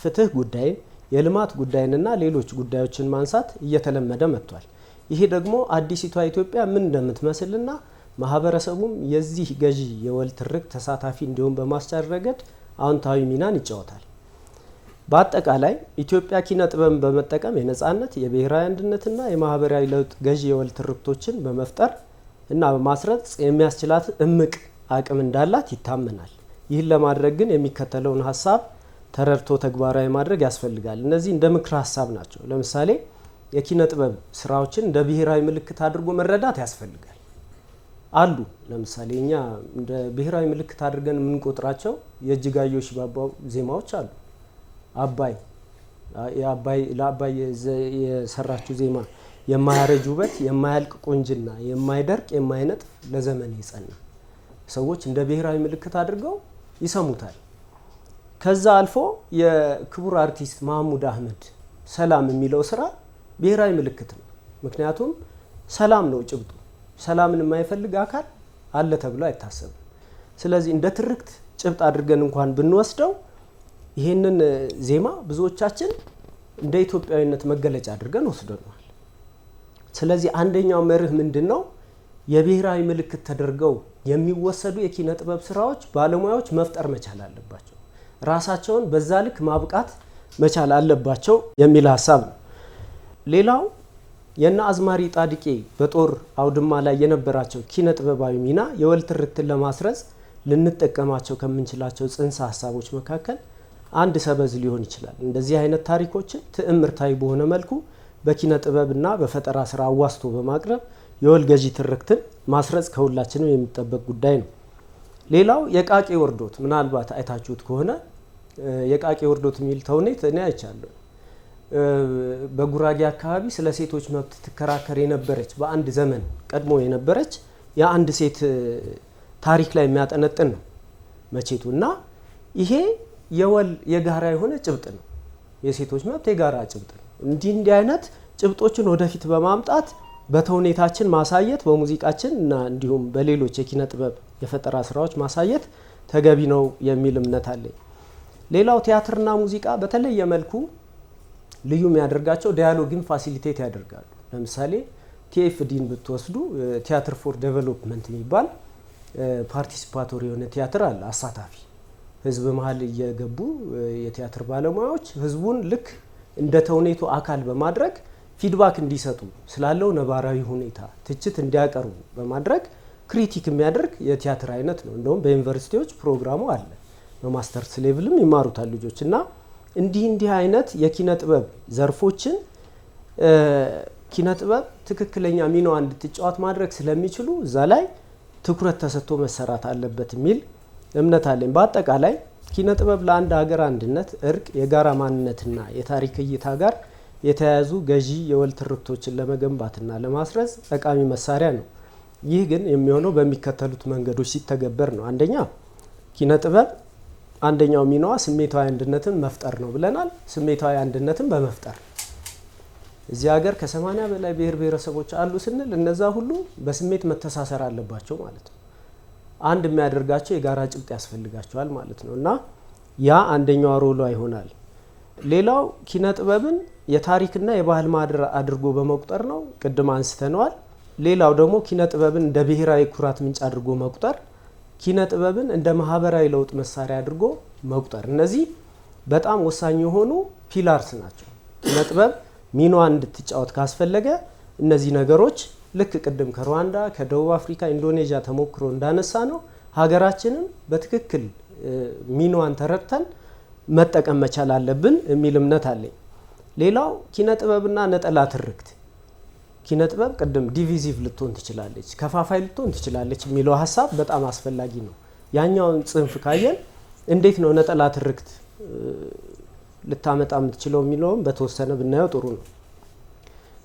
ፍትህ ጉዳይን፣ የልማት ጉዳይንና ሌሎች ጉዳዮችን ማንሳት እየተለመደ መጥቷል። ይሄ ደግሞ አዲሲቷ ኢትዮጵያ ምን እንደምትመስልና ማህበረሰቡም የዚህ ገዢ የወል ትርክት ተሳታፊ እንዲሆን በማስቻል ረገድ አዎንታዊ ሚናን ይጫወታል። በአጠቃላይ ኢትዮጵያ ኪነ ጥበብን በመጠቀም የነጻነት፣ የብሔራዊ አንድነትና የማህበራዊ ለውጥ ገዢ የወል ትርክቶችን በመፍጠር እና በማስረጽ የሚያስችላት እምቅ አቅም እንዳላት ይታመናል። ይህን ለማድረግ ግን የሚከተለውን ሀሳብ ተረድቶ ተግባራዊ ማድረግ ያስፈልጋል። እነዚህ እንደ ምክር ሀሳብ ናቸው። ለምሳሌ የኪነ ጥበብ ስራዎችን እንደ ብሔራዊ ምልክት አድርጎ መረዳት ያስፈልጋል። አሉ ለምሳሌ እኛ እንደ ብሔራዊ ምልክት አድርገን የምንቆጥራቸው የእጅጋየሁ ሽባባው ዜማዎች አሉ። ለአባይ የሰራችው ዜማ የማያረጅ ውበት፣ የማያልቅ ቁንጅና፣ የማይደርቅ የማይነጥፍ ለዘመን የጸና ሰዎች እንደ ብሔራዊ ምልክት አድርገው ይሰሙታል። ከዛ አልፎ የክቡር አርቲስት መሐሙድ አህመድ ሰላም የሚለው ስራ ብሔራዊ ምልክት ነው። ምክንያቱም ሰላም ነው ጭብጡ። ሰላምን የማይፈልግ አካል አለ ተብሎ አይታሰብም። ስለዚህ እንደ ትርክት ጭብጥ አድርገን እንኳን ብንወስደው ይሄንን ዜማ ብዙዎቻችን እንደ ኢትዮጵያዊነት መገለጫ አድርገን ወስደናል። ስለዚህ አንደኛው መርህ ምንድነው? የብሔራዊ ምልክት ተደርገው የሚወሰዱ የኪነ ጥበብ ስራዎች ባለሙያዎች መፍጠር መቻል አለባቸው። ራሳቸውን በዛ ልክ ማብቃት መቻል አለባቸው የሚል ሐሳብ ነው። ሌላው የና አዝማሪ ጣድቄ በጦር አውድማ ላይ የነበራቸው ኪነ ጥበባዊ ሚና የወል ትርክትን ለማስረጽ ልንጠቀማቸው ከምንችላቸው ጽንሰ ሐሳቦች መካከል አንድ ሰበዝ ሊሆን ይችላል። እንደዚህ አይነት ታሪኮችን ትዕምርታዊ በሆነ መልኩ በኪነ ጥበብና በፈጠራ ስራ አዋስቶ በማቅረብ የወል ገዢ ትርክትን ማስረጽ ከሁላችንም የሚጠበቅ ጉዳይ ነው። ሌላው የቃቄ ወርዶት ምናልባት አይታችሁት ከሆነ የቃቄ ወርዶት የሚል ተውኔት እኔ አይቻለሁ። በጉራጌ አካባቢ ስለ ሴቶች መብት ትከራከር የነበረች በአንድ ዘመን ቀድሞ የነበረች የአንድ ሴት ታሪክ ላይ የሚያጠነጥን ነው መቼቱ እና ይሄ የወል የጋራ የሆነ ጭብጥ ነው። የሴቶች መብት የጋራ ጭብጥ ነው። እንዲህ አይነት ጭብጦችን ወደፊት በማምጣት በተውኔታችን ማሳየት በሙዚቃችን እና እንዲሁም በሌሎች የኪነ ጥበብ የፈጠራ ስራዎች ማሳየት ተገቢ ነው የሚል እምነት አለኝ። ሌላው ቲያትርና ሙዚቃ በተለየ መልኩ ልዩ የሚያደርጋቸው ዳያሎግን ፋሲሊቴት ያደርጋሉ። ለምሳሌ ቲኤፍዲን ብትወስዱ ቲያትር ፎር ዴቨሎፕመንት የሚባል ፓርቲሲፓቶሪ የሆነ ቲያትር አለ። አሳታፊ ህዝብ መሀል እየገቡ የቲያትር ባለሙያዎች ህዝቡን ልክ እንደ ተውኔቱ አካል በማድረግ ፊድባክ እንዲሰጡ ስላለው ነባራዊ ሁኔታ ትችት እንዲያቀርቡ በማድረግ ክሪቲክ የሚያደርግ የቲያትር አይነት ነው። እንደውም በዩኒቨርሲቲዎች ፕሮግራሙ አለ። በማስተርስ ሌቭልም ይማሩታል ልጆች እና እንዲህ አይነት የኪነ ጥበብ ዘርፎችን ኪነ ጥበብ ትክክለኛ ሚናዋ እንድትጫወት ማድረግ ስለሚችሉ እዛ ላይ ትኩረት ተሰጥቶ መሰራት አለበት የሚል እምነት አለኝ። በአጠቃላይ ኪነ ጥበብ ለአንድ ሀገር አንድነት፣ እርቅ፣ የጋራ ማንነትና የታሪክ እይታ ጋር የተያያዙ ገዢ የወል ትርክቶችን ለመገንባትና ለማስረጽ ጠቃሚ መሳሪያ ነው። ይህ ግን የሚሆነው በሚከተሉት መንገዶች ሲተገበር ነው። አንደኛ ኪነ ጥበብ አንደኛው ሚናዋ ስሜታዊ አንድነትን መፍጠር ነው ብለናል። ስሜታዊ አንድነትን በመፍጠር እዚህ ሀገር ከ80 በላይ ብሔር ብሔረሰቦች አሉ ስንል እነዛ ሁሉ በስሜት መተሳሰር አለባቸው ማለት ነው። አንድ የሚያደርጋቸው የጋራ ጭብጥ ያስፈልጋቸዋል ማለት ነው እና ያ አንደኛው ሮሏ ይሆናል። ሌላው ኪነ ጥበብን የታሪክና የባህል ማህደር አድርጎ በመቁጠር ነው። ቅድም አንስተነዋል። ሌላው ደግሞ ኪነ ጥበብን እንደ ብሔራዊ ኩራት ምንጭ አድርጎ መቁጠር፣ ኪነ ጥበብን እንደ ማህበራዊ ለውጥ መሳሪያ አድርጎ መቁጠር፣ እነዚህ በጣም ወሳኝ የሆኑ ፒላርስ ናቸው። ኪነ ጥበብ ሚናዋን እንድትጫወት ካስፈለገ እነዚህ ነገሮች ልክ ቅድም ከሩዋንዳ፣ ከደቡብ አፍሪካ፣ ኢንዶኔዥያ ተሞክሮ እንዳነሳ ነው ሀገራችንን በትክክል ሚናዋን ተረድተን መጠቀም መቻል አለብን የሚል እምነት አለኝ። ሌላው ኪነ ጥበብና ነጠላ ትርክት። ኪነ ጥበብ ቅድም ዲቪዚቭ ልትሆን ትችላለች፣ ከፋፋይ ልትሆን ትችላለች የሚለው ሀሳብ በጣም አስፈላጊ ነው። ያኛውን ጽንፍ ካየን እንዴት ነው ነጠላ ትርክት ልታመጣ የምትችለው የሚለውም በተወሰነ ብናየው ጥሩ ነው።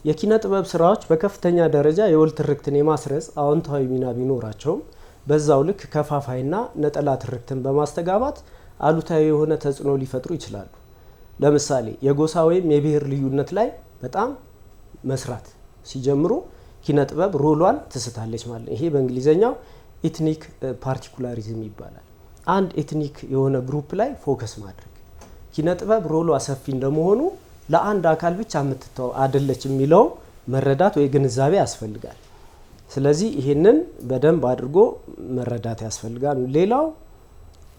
የኪነ ጥበብ ስራዎች በከፍተኛ ደረጃ የወል ትርክትን የማስረጽ አዎንታዊ ሚና ቢኖራቸውም በዛው ልክ ከፋፋይና ነጠላ ትርክትን በማስተጋባት አሉታዊ የሆነ ተጽዕኖ ሊፈጥሩ ይችላሉ። ለምሳሌ የጎሳ ወይም የብሔር ልዩነት ላይ በጣም መስራት ሲጀምሩ ኪነ ጥበብ ሮሏን ትስታለች ማለት ነው። ይሄ በእንግሊዘኛው ኤትኒክ ፓርቲኩላሪዝም ይባላል። አንድ ኤትኒክ የሆነ ግሩፕ ላይ ፎከስ ማድረግ ኪነ ጥበብ ሮሏ ሰፊ እንደመሆኑ ለአንድ አካል ብቻ የምትተው አይደለች የሚለው መረዳት ወይ ግንዛቤ ያስፈልጋል። ስለዚህ ይሄንን በደንብ አድርጎ መረዳት ያስፈልጋል። ሌላው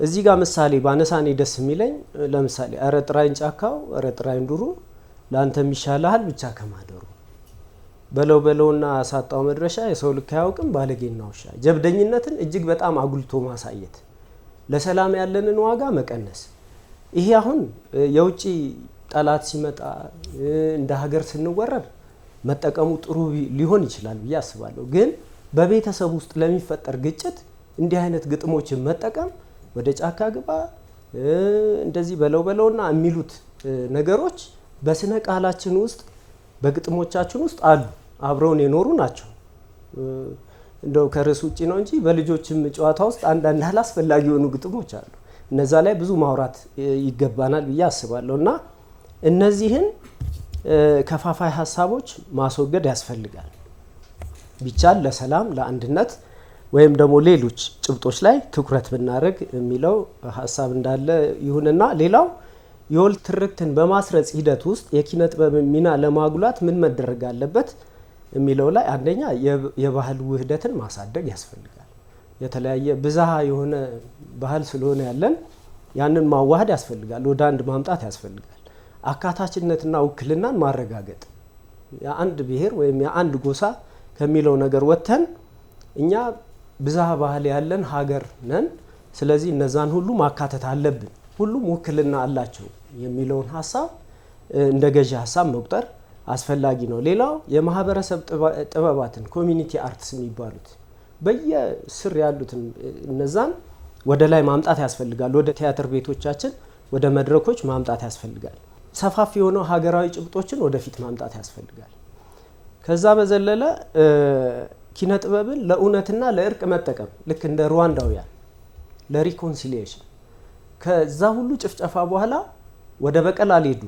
እዚህ ጋር ምሳሌ ባነሳኔ ደስ የሚለኝ ለምሳሌ አረ ጥራይን ጫካው አረ ጥራይን ዱሩ ላንተ የሚሻልሃል ብቻ ከማደሩ በለውና ሳጣው መድረሻ የሰው ልክ ያውቅም ባለጌና ውሻ። ጀብደኝነትን እጅግ በጣም አጉልቶ ማሳየት፣ ለሰላም ያለንን ዋጋ መቀነስ። ይሄ አሁን የውጪ ጠላት ሲመጣ እንደ ሀገር ስንወረር መጠቀሙ ጥሩ ሊሆን ይችላል ብዬ አስባለሁ። ግን በቤተሰብ ውስጥ ለሚፈጠር ግጭት እንዲህ አይነት ግጥሞችን መጠቀም ወደ ጫካ ግባ እንደዚህ በለውና የሚሉት ነገሮች በስነ ቃላችን ውስጥ በግጥሞቻችን ውስጥ አሉ፣ አብረውን የኖሩ ናቸው። እንደው ከርዕስ ውጪ ነው እንጂ በልጆችም ጨዋታ ውስጥ አንዳንድ አላስፈላጊ የሆኑ ግጥሞች አሉ። እነዛ ላይ ብዙ ማውራት ይገባናል ብዬ አስባለሁ እና እነዚህን ከፋፋይ ሀሳቦች ማስወገድ ያስፈልጋል። ቢቻል ለሰላም ለአንድነት ወይም ደግሞ ሌሎች ጭብጦች ላይ ትኩረት ብናደርግ የሚለው ሀሳብ እንዳለ ይሁንና ሌላው የወል ትርክትን በማስረጽ ሂደት ውስጥ የኪነ ጥበብ ሚና ለማጉላት ምን መደረግ አለበት የሚለው ላይ አንደኛ የባህል ውህደትን ማሳደግ ያስፈልጋል። የተለያየ ብዝሃ የሆነ ባህል ስለሆነ ያለን ያንን ማዋሃድ ያስፈልጋል፣ ወደ አንድ ማምጣት ያስፈልጋል። አካታችነትና ውክልናን ማረጋገጥ የአንድ ብሔር ወይም የአንድ ጎሳ ከሚለው ነገር ወጥተን እኛ ብዝሃ ባህል ያለን ሀገር ነን፣ ስለዚህ እነዛን ሁሉ ማካተት አለብን፣ ሁሉም ውክልና አላቸው የሚለውን ሀሳብ እንደ ገዢ ሀሳብ መቁጠር አስፈላጊ ነው። ሌላው የማህበረሰብ ጥበባትን ኮሚኒቲ አርትስ የሚባሉት በየስር ያሉትን እነዛን ወደ ላይ ማምጣት ያስፈልጋል። ወደ ቲያትር ቤቶቻችን ወደ መድረኮች ማምጣት ያስፈልጋል። ሰፋፊ የሆነው ሀገራዊ ጭብጦችን ወደፊት ማምጣት ያስፈልጋል። ከዛ በዘለለ ኪነ ጥበብን ለእውነትና ለእርቅ መጠቀም ልክ እንደ ሩዋንዳውያን ለሪኮንሲሊየሽን ከዛ ሁሉ ጭፍጨፋ በኋላ ወደ በቀል አልሄዱ፣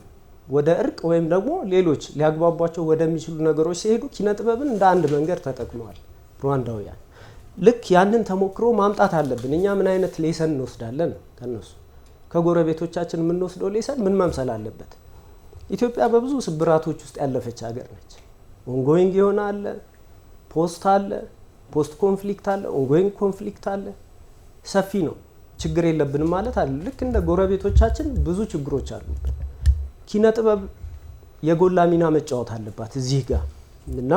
ወደ እርቅ ወይም ደግሞ ሌሎች ሊያግባቧቸው ወደሚችሉ ነገሮች ሲሄዱ ኪነ ጥበብን እንደ አንድ መንገድ ተጠቅመዋል ሩዋንዳውያን። ልክ ያንን ተሞክሮ ማምጣት አለብን። እኛ ምን አይነት ሌሰን እንወስዳለን ከነሱ? ከጎረቤቶቻችን የምንወስደው ሌሰን ምን መምሰል አለበት? ኢትዮጵያ በብዙ ስብራቶች ውስጥ ያለፈች ሀገር ነች። ኦንጎይንግ የሆነ አለ፣ ፖስት አለ፣ ፖስት ኮንፍሊክት አለ፣ ኦንጎይንግ ኮንፍሊክት አለ። ሰፊ ነው። ችግር የለብንም ማለት አለ። ልክ እንደ ጎረቤቶቻችን ብዙ ችግሮች አሉበት። ኪነ ጥበብ የጎላ ሚና መጫወት አለባት እዚህ ጋር እና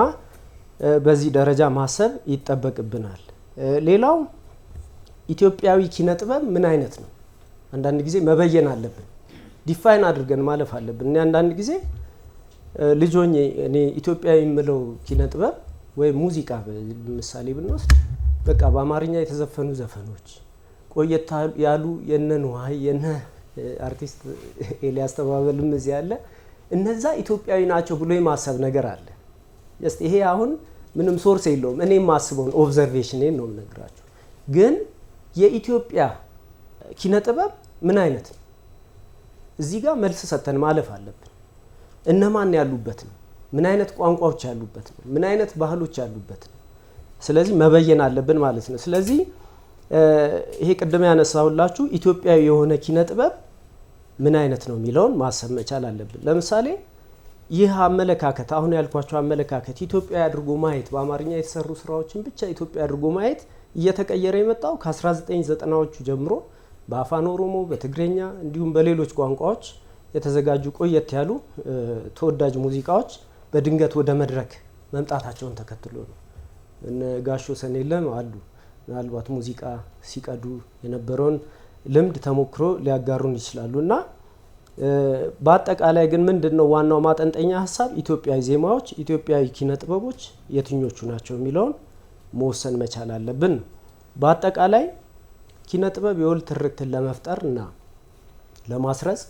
በዚህ ደረጃ ማሰብ ይጠበቅብናል። ሌላው ኢትዮጵያዊ ኪነ ጥበብ ምን አይነት ነው? አንዳንድ ጊዜ መበየን አለብን፣ ዲፋይን አድርገን ማለፍ አለብን። እኔ አንዳንድ ጊዜ ልጆኝ እኔ ኢትዮጵያዊ የምለው ኪነ ጥበብ ወይ ሙዚቃ ምሳሌ ብንወስድ በቃ በአማርኛ የተዘፈኑ ዘፈኖች ቆየት ያሉ የነ ንዋይ የነ አርቲስት ኤልያስ ተባበልም እዚህ ያለ እነዛ ኢትዮጵያዊ ናቸው ብሎ የማሰብ ነገር አለ። ጀስት ይሄ አሁን ምንም ሶርስ የለውም፣ እኔ የማስበውን ኦብዘርቬሽኔን ነው የምነግራችሁ። ግን የኢትዮጵያ ኪነ ጥበብ ምን አይነት ነው? እዚህ ጋር መልስ ሰጥተን ማለፍ አለብን። እነማን ያሉበት ነው? ምን አይነት ቋንቋዎች ያሉበት ነው? ምን አይነት ባህሎች ያሉበት ነው? ስለዚህ መበየን አለብን ማለት ነው። ስለዚህ ይሄ ቅድም ያነሳሁላችሁ ኢትዮጵያዊ የሆነ ኪነ ጥበብ ምን አይነት ነው የሚለውን ማሰብ መቻል አለብን። ለምሳሌ ይህ አመለካከት አሁን ያልኳቸው አመለካከት ኢትዮጵያ አድርጎ ማየት በአማርኛ የተሰሩ ስራዎችን ብቻ ኢትዮጵያ አድርጎ ማየት እየተቀየረ የመጣው ከ1990ዎቹ ጀምሮ በአፋን ኦሮሞ፣ በትግረኛ እንዲሁም በሌሎች ቋንቋዎች የተዘጋጁ ቆየት ያሉ ተወዳጅ ሙዚቃዎች በድንገት ወደ መድረክ መምጣታቸውን ተከትሎ ነው። እነ ጋሾ ሰኔለም አሉ ምናልባት ሙዚቃ ሲቀዱ የነበረውን ልምድ ተሞክሮ ሊያጋሩን ይችላሉ። እና በአጠቃላይ ግን ምንድነው ዋናው ማጠንጠኛ ሀሳብ ኢትዮጵያዊ ዜማዎች፣ ኢትዮጵያዊ ኪነ ጥበቦች የትኞቹ ናቸው የሚለውን መወሰን መቻል አለብን። በአጠቃላይ ኪነ ጥበብ የወል ትርክትን ለመፍጠር እና ለማስረጽ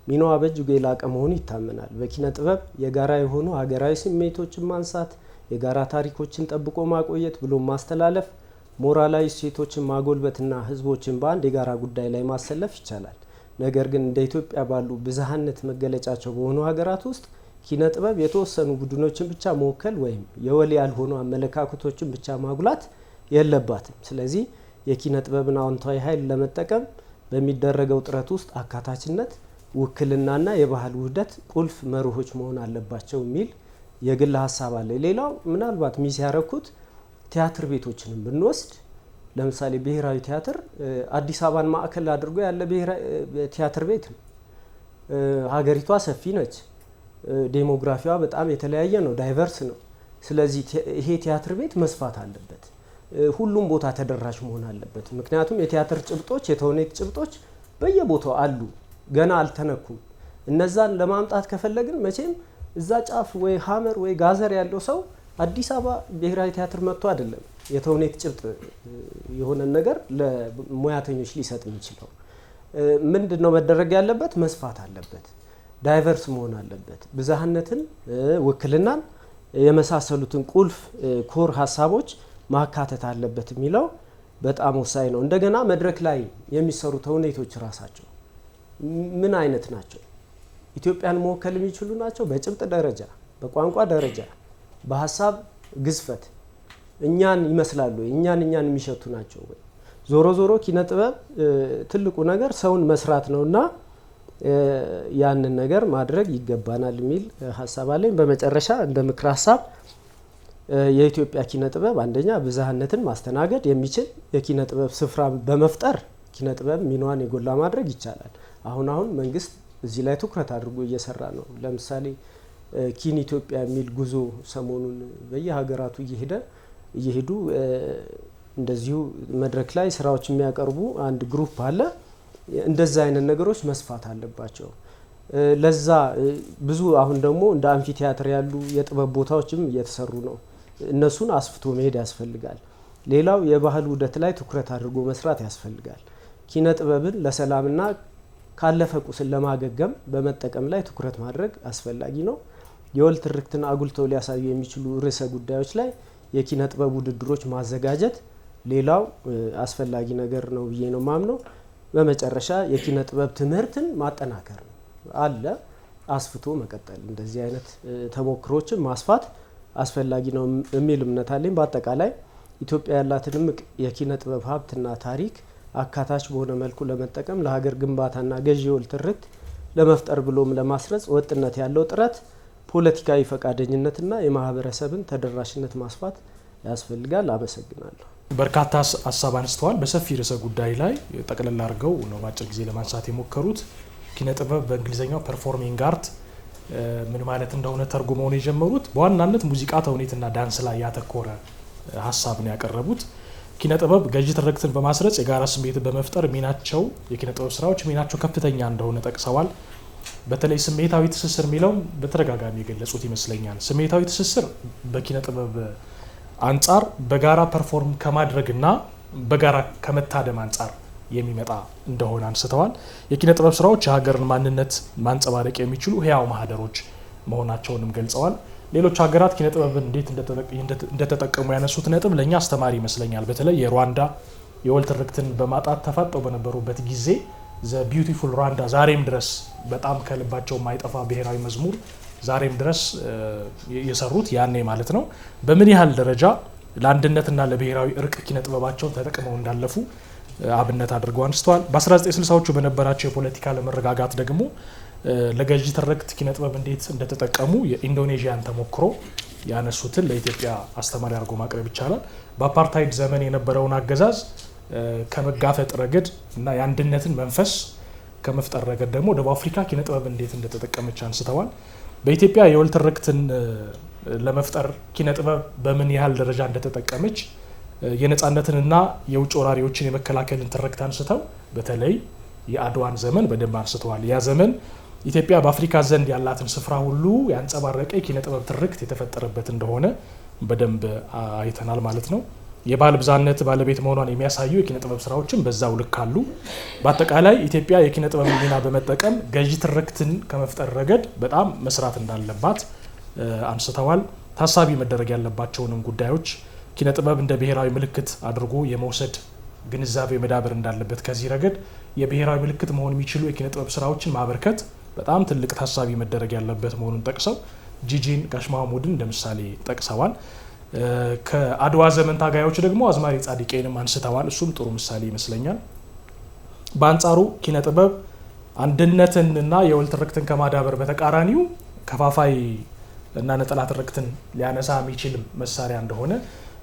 ሚናዋ በእጅጉ የላቀ መሆኑ ይታመናል። በኪነ ጥበብ የጋራ የሆኑ ሀገራዊ ስሜቶችን ማንሳት፣ የጋራ ታሪኮችን ጠብቆ ማቆየት ብሎ ማስተላለፍ፣ ሞራላዊ እሴቶችን ማጎልበትና ህዝቦችን በአንድ የጋራ ጉዳይ ላይ ማሰለፍ ይቻላል። ነገር ግን እንደ ኢትዮጵያ ባሉ ብዝሃነት መገለጫቸው በሆኑ ሀገራት ውስጥ ኪነ ጥበብ የተወሰኑ ቡድኖችን ብቻ መወከል ወይም የወል ያልሆኑ አመለካከቶችን ብቻ ማጉላት የለባትም። ስለዚህ የኪነ ጥበብን አዎንታዊ ኃይል ለመጠቀም በሚደረገው ጥረት ውስጥ አካታችነት፣ ውክልናና የባህል ውህደት ቁልፍ መርሆች መሆን አለባቸው የሚል የግል ሀሳብ አለ። ሌላው ምናልባት ሚስ ያረኩት ቲያትር ቤቶችንም ብንወስድ ለምሳሌ ብሔራዊ ቲያትር አዲስ አበባን ማዕከል አድርጎ ያለ ብሔራዊ ቲያትር ቤት ነው። ሀገሪቷ ሰፊ ነች፣ ዴሞግራፊዋ በጣም የተለያየ ነው፣ ዳይቨርስ ነው። ስለዚህ ይሄ ቲያትር ቤት መስፋት አለበት፣ ሁሉም ቦታ ተደራሽ መሆን አለበት። ምክንያቱም የቲያትር ጭብጦች፣ የተውኔት ጭብጦች በየቦታው አሉ፣ ገና አልተነኩም። እነዛን ለማምጣት ከፈለግን መቼም እዛ ጫፍ ወይ ሀመር ወይ ጋዘር ያለው ሰው አዲስ አበባ ብሔራዊ ቲያትር መጥቶ አይደለም የተውኔት ጭብጥ የሆነ ነገር ለሙያተኞች ሊሰጥ የሚችለው። ምንድነው መደረግ ያለበት? መስፋት አለበት፣ ዳይቨርስ መሆን አለበት። ብዝሃነትን፣ ውክልናን የመሳሰሉትን ቁልፍ ኮር ሀሳቦች ማካተት አለበት የሚለው በጣም ወሳኝ ነው። እንደገና መድረክ ላይ የሚሰሩ ተውኔቶች ራሳቸው ምን አይነት ናቸው? ኢትዮጵያን መወከል የሚችሉ ናቸው? በጭብጥ ደረጃ፣ በቋንቋ ደረጃ፣ በሀሳብ ግዝፈት እኛን ይመስላሉ እኛን የሚሸቱ ናቸው ወይ? ዞሮ ኪነ ጥበብ ትልቁ ነገር ሰውን መስራት ነውና ያንን ነገር ማድረግ ይገባናል የሚል ሐሳብ አለኝ። በመጨረሻ እንደ ምክር ሐሳብ የኢትዮጵያ ኪነ ጥበብ አንደኛ ብዝሃነትን ማስተናገድ የሚችል የኪነ ጥበብ ስፍራ በመፍጠር ኪነ ጥበብ ሚናዋን የጎላ ማድረግ ይቻላል። አሁን መንግስት እዚህ ላይ ትኩረት አድርጎ እየሰራ ነው። ለምሳሌ ኪን ኢትዮጵያ የሚል ጉዞ ሰሞኑን በየሀገራቱ እየሄዱ እንደዚሁ መድረክ ላይ ስራዎች የሚያቀርቡ አንድ ግሩፕ አለ። እንደዛ አይነት ነገሮች መስፋት አለባቸው። ለዛ ብዙ አሁን ደግሞ እንደ አምፊ ቲያትር ያሉ የጥበብ ቦታዎችም እየተሰሩ ነው። እነሱን አስፍቶ መሄድ ያስፈልጋል። ሌላው የባህል ውደት ላይ ትኩረት አድርጎ መስራት ያስፈልጋል። ኪነ ጥበብን ለሰላምና ካለፈ ቁስል ለማገገም በመጠቀም ላይ ትኩረት ማድረግ አስፈላጊ ነው። የወል ትርክትን አጉልተው ሊያሳዩ የሚችሉ ርዕሰ ጉዳዮች ላይ የኪነ ጥበብ ውድድሮች ማዘጋጀት ሌላው አስፈላጊ ነገር ነው ብዬ ነው ማምነው። በመጨረሻ የኪነ ጥበብ ትምህርትን ማጠናከር አለ አስፍቶ መቀጠል እንደዚህ አይነት ተሞክሮችን ማስፋት አስፈላጊ ነው የሚል እምነት አለኝ። በአጠቃላይ ኢትዮጵያ ያላትን የኪነ ጥበብ ሀብትና ታሪክ አካታች በሆነ መልኩ ለመጠቀም ለሀገር ግንባታና ገዢ የወል ትርክት ለመፍጠር ብሎም ለማስረጽ ወጥነት ያለው ጥረት ፖለቲካዊ ፈቃደኝነትና የማህበረሰብን ተደራሽነት ማስፋት ያስፈልጋል። አመሰግናለሁ። በርካታ ሀሳብ አንስተዋል። በሰፊ ርዕሰ ጉዳይ ላይ ጠቅለል አድርገው ነው በአጭር ጊዜ ለማንሳት የሞከሩት። ኪነ ጥበብ በእንግሊዝኛው ፐርፎርሚንግ አርት ምን ማለት እንደሆነ ተርጉመው ነው የጀመሩት። በዋናነት ሙዚቃ፣ ተውኔትና ዳንስ ላይ ያተኮረ ሀሳብ ነው ያቀረቡት። ኪነ ጥበብ ገዢ ትርክትን በማስረጽ የጋራ ስሜትን በመፍጠር ሚናቸው የኪነ ጥበብ ስራዎች ሚናቸው ከፍተኛ እንደሆነ ጠቅሰዋል። በተለይ ስሜታዊ ትስስር የሚለው በተደጋጋሚ የገለጹት ይመስለኛል። ስሜታዊ ትስስር በኪነ ጥበብ አንጻር በጋራ ፐርፎርም ከማድረግና በጋራ ከመታደም አንጻር የሚመጣ እንደሆነ አንስተዋል። የኪነ ጥበብ ስራዎች የሀገርን ማንነት ማንጸባረቅ የሚችሉ ህያው ማህደሮች መሆናቸውንም ገልጸዋል። ሌሎች ሀገራት ኪነ ጥበብን እንዴት እንደተጠቀሙ ያነሱት ነጥብ ለእኛ አስተማሪ ይመስለኛል። በተለይ የሩዋንዳ የወል ትርክትን በማጣት ተፋጠው በነበሩበት ጊዜ ዘ ቢዩቲፉል ሩዋንዳ ዛሬም ድረስ በጣም ከልባቸው የማይጠፋ ብሔራዊ መዝሙር ዛሬም ድረስ የሰሩት ያኔ ማለት ነው። በምን ያህል ደረጃ ለአንድነትና ለብሔራዊ እርቅ ኪነ ጥበባቸውን ተጠቅመው እንዳለፉ አብነት አድርገው አንስተዋል። በ1960ዎቹ በነበራቸው የፖለቲካ ለመረጋጋት ደግሞ ለገዢ ትርክት ኪነ ጥበብ እንዴት እንደተጠቀሙ የኢንዶኔዥያን ተሞክሮ ያነሱትን ለኢትዮጵያ አስተማሪ አድርጎ ማቅረብ ይቻላል። በአፓርታይድ ዘመን የነበረውን አገዛዝ ከመጋፈጥ ረገድ እና የአንድነትን መንፈስ ከመፍጠር ረገድ ደግሞ ደቡብ አፍሪካ ኪነ ጥበብ እንዴት እንደተጠቀመች አንስተዋል። በኢትዮጵያ የወል ትርክትን ለመፍጠር ኪነ ጥበብ በምን ያህል ደረጃ እንደተጠቀመች የነጻነትንና የውጭ ወራሪዎችን የመከላከልን ትርክት አንስተው በተለይ የአድዋን ዘመን በደንብ አንስተዋል። ያ ዘመን ኢትዮጵያ በአፍሪካ ዘንድ ያላትን ስፍራ ሁሉ ያንጸባረቀ የኪነ ጥበብ ትርክት የተፈጠረበት እንደሆነ በደንብ አይተናል ማለት ነው። የባህል ብዝሃነት ባለቤት መሆኗን የሚያሳዩ የኪነ ጥበብ ስራዎችን በዛው ልክ አሉ። በአጠቃላይ ኢትዮጵያ የኪነ ጥበብ ሚና በመጠቀም ገዢ ትርክትን ከመፍጠር ረገድ በጣም መስራት እንዳለባት አንስተዋል። ታሳቢ መደረግ ያለባቸውንም ጉዳዮች ኪነ ጥበብ እንደ ብሔራዊ ምልክት አድርጎ የመውሰድ ግንዛቤ መዳበር እንዳለበት፣ ከዚህ ረገድ የብሔራዊ ምልክት መሆን የሚችሉ የኪነ ጥበብ ስራዎችን ማበርከት በጣም ትልቅ ታሳቢ መደረግ ያለበት መሆኑን ጠቅሰው ጂጂን ጋሽ መሐሙድን እንደምሳሌ ጠቅሰዋል። ከአድዋ ዘመን ታጋዮች ደግሞ አዝማሪ ጻድቄንም አንስተዋል። እሱም ጥሩ ምሳሌ ይመስለኛል። በአንጻሩ ኪነ ጥበብ አንድነትንና የወል ትርክትን ከማዳበር በተቃራኒው ከፋፋይ እና ነጠላ ትርክትን ሊያነሳ የሚችል መሳሪያ እንደሆነ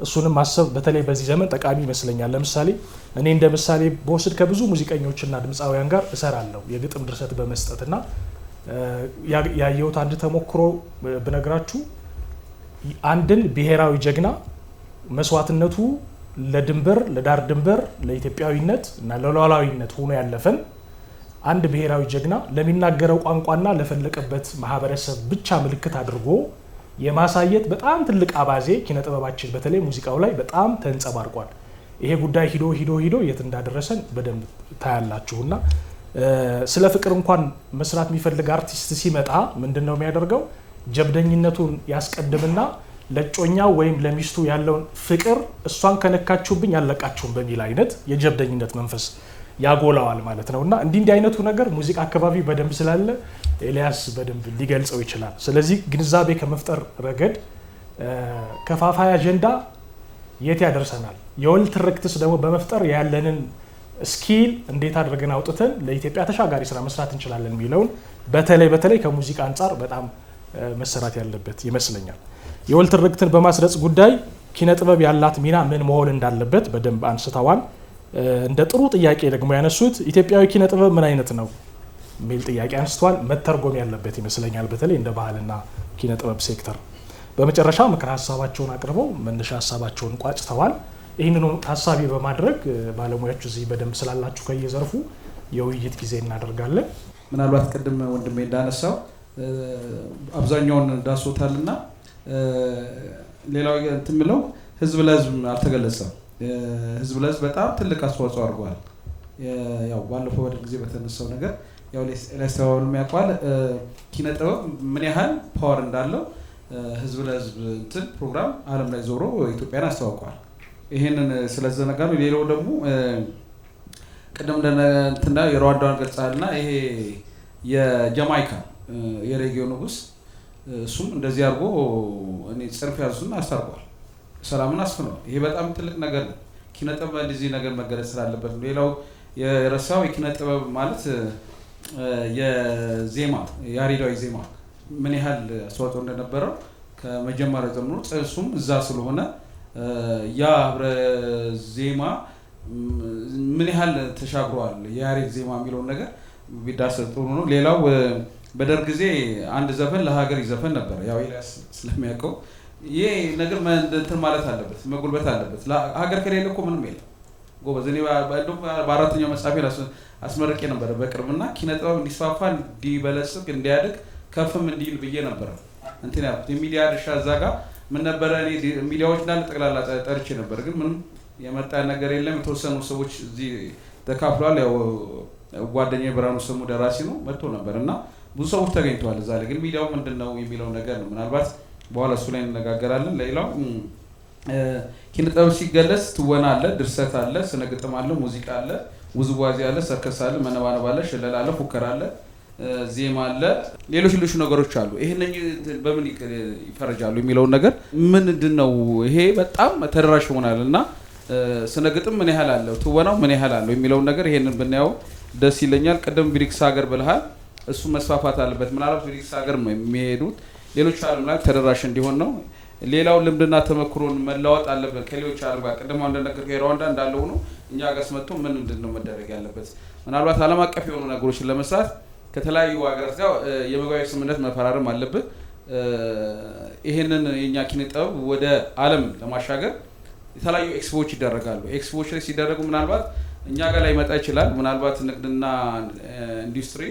እሱንም ማሰብ በተለይ በዚህ ዘመን ጠቃሚ ይመስለኛል። ለምሳሌ እኔ እንደ ምሳሌ በወስድ ከብዙ ሙዚቀኞችና ድምፃውያን ጋር እሰራለሁ የግጥም ድርሰት በመስጠትና ያየሁት አንድ ተሞክሮ ብነግራችሁ አንድን ብሔራዊ ጀግና መስዋዕትነቱ ለድንበር ለዳር ድንበር ለኢትዮጵያዊነት እና ለሉዓላዊነት ሆኖ ያለፈን አንድ ብሔራዊ ጀግና ለሚናገረው ቋንቋና ለፈለቀበት ማህበረሰብ ብቻ ምልክት አድርጎ የማሳየት በጣም ትልቅ አባዜ ኪነ ጥበባችን በተለይ ሙዚቃው ላይ በጣም ተንጸባርቋል። ይሄ ጉዳይ ሂዶ የት እንዳደረሰን በደንብ ታያላችሁና ስለ ፍቅር እንኳን መስራት የሚፈልግ አርቲስት ሲመጣ ምንድነው የሚያደርገው? ጀብደኝነቱን ያስቀድምና ለጮኛው ወይም ለሚስቱ ያለውን ፍቅር እሷን ከነካችሁብኝ ያለቃችሁም በሚል አይነት የጀብደኝነት መንፈስ ያጎላዋል ማለት ነውና እንዲህ አይነቱ ነገር ሙዚቃ አካባቢ በደንብ ስላለ ኤልያስ በደንብ ሊገልጸው ይችላል። ስለዚህ ግንዛቤ ከመፍጠር ረገድ ከፋፋይ አጀንዳ የት ያደርሰናል? የወል ትርክትስ ደግሞ በመፍጠር ያለንን ስኪል እንዴት አድርገን አውጥተን ለኢትዮጵያ ተሻጋሪ ስራ መስራት እንችላለን የሚለውን በተለይ ከሙዚቃ አንጻር በጣም መሰራት ያለበት ይመስለኛል። የወል ትርክትን በማስረጽ ጉዳይ ኪነ ጥበብ ያላት ሚና ምን መሆን እንዳለበት በደንብ አንስተዋል። እንደ ጥሩ ጥያቄ ደግሞ ያነሱት ኢትዮጵያዊ ኪነ ጥበብ ምን አይነት ነው የሚል ጥያቄ አንስተዋል። መተርጎም ያለበት ይመስለኛል በተለይ እንደ ባህልና ኪነ ጥበብ ሴክተር። በመጨረሻ ምክረ ሀሳባቸውን አቅርበው መነሻ ሀሳባቸውን ቋጭተዋል። ይህንኑ ታሳቢ በማድረግ ባለሙያዎች እዚህ በደንብ ስላላችሁ ከየዘርፉ የውይይት ጊዜ እናደርጋለን። ምናልባት ቅድም ወንድሜ እንዳነሳው አብዛኛውን ዳሶታልና ሌላው እንትን ብለው ህዝብ ለህዝብ አልተገለጸም። ህዝብ ለህዝብ በጣም ትልቅ አስተዋጽኦ አድርጓል። ያው ባለፈው ወደ ጊዜ በተነሳው ነገር ያው ለስተዋውል የሚያውቀዋል ኪነ ጥበብ ምን ያህል ፓወር እንዳለው ህዝብ ለህዝብ እንትን ፕሮግራም ዓለም ላይ ዞሮ ኢትዮጵያን አስተዋውቋል። ይሄንን ስለዘነጋ ነው። ሌላው ደግሞ ቅድም እንደነትና የሩዋንዳን ገልጻልና ይሄ የጃማይካ የሬጊዮ ንጉስ እሱም እንደዚህ አድርጎ እኔ ጽርፍ ያዙና አስታርቋል፣ ሰላምን አስፍኗል። ይሄ በጣም ትልቅ ነገር ነው። ኪነ ጥበብ እንደዚህ ነገር መገለጽ ስላለበት ነው። ሌላው የረሳው የኪነ ጥበብ ማለት የዜማ ያሬዳዊ ዜማ ምን ያህል አስተዋጽኦ እንደነበረው ከመጀመሪያ ጀምሮ ጽንሱም እዛ ስለሆነ ያ ህብረ ዜማ ምን ያህል ተሻግሯል የያሬድ ዜማ የሚለውን ነገር ቢዳሰስ ጥሩ ነው። ሌላው በደርግ ጊዜ አንድ ዘፈን ለሀገር ይዘፈን ነበር። ያው ኢላስ ስለሚያውቀው ይሄ ነገር እንትን ማለት አለበት፣ መጉልበት አለበት። ሀገር ከሌለ እኮ ምንም የለም። ጎበዝ እኔ በአራተኛው መጽሐፌ አስመርቄ ነበር በቅርብና ኪነ ጥበብ እንዲስፋፋ እንዲበለጽግ እንዲያድግ ከፍም እንዲል ብዬ ነበር እንትን ያልኩት። የሚዲያ ድርሻ እዛ ጋር ምን ነበረ? እኔ ሚዲያዎች እንዳለ ጠቅላላ ጠርቼ ነበር፣ ግን ምንም የመጣ ነገር የለም። የተወሰኑ ሰዎች እዚህ ተካፍሏል። ያው ጓደኛዬ ብርሃኑ ስሙ ደራሲ ነው መጥቶ ነበር እና ብዙ ሰዎች ተገኝተዋል እዛ ላይ። ግን ሚዲያው ምንድነው የሚለው ነገር ነው። ምናልባት በኋላ እሱ ላይ እንነጋገራለን። ሌላው ኪነ ጥበብ ሲገለጽ ትወና አለ፣ ድርሰት አለ፣ ስነ ግጥም አለ፣ ሙዚቃ አለ፣ ውዝዋዜ አለ፣ ሰርከስ አለ፣ መነባነብ አለ፣ ሽለላ አለ፣ ፉከራ አለ፣ ዜማ አለ፣ ሌሎች ነገሮች አሉ። ይሄንን በምን ይፈረጃሉ የሚለውን ነገር ምንድነው ይሄ በጣም ተደራሽ ሆናልና ስነ ግጥም ምን ያህል አለው፣ ትወናው ምን ያህል አለው የሚለውን ነገር ይሄንን ብናየው ደስ ይለኛል። ቀደም ብሪክስ ሀገር ብለሃል፣ እሱ መስፋፋት አለበት። ምናልባት ብሪክስ ሀገር የሚሄዱት ሌሎች ዓለም ላይ ተደራሽ እንዲሆን ነው። ሌላው ልምድና ተመክሮን መለዋወጥ አለበት ከሌሎች ዓለም ጋር። ቀደም እንደነገርከው ሩዋንዳ እንዳለው ነው እኛ ጋር መጥቶ ምንድነው መደረግ ያለበት? ምናልባት ዓለም አቀፍ የሆኑ ነገሮችን ለመስራት ከተለያዩ ሀገራት ጋር የመግባቢያ ስምምነት መፈራረም አለበት። ይሄንን የኛ ኪነ ጥበብ ወደ ዓለም ለማሻገር የተለያዩ ኤክስፖዎች ይደረጋሉ። ኤክስፖዎች ላይ ሲደረጉ ምናልባት እኛ ጋር ላይ መጣ ይችላል። ምናልባት ንግድና ኢንዱስትሪ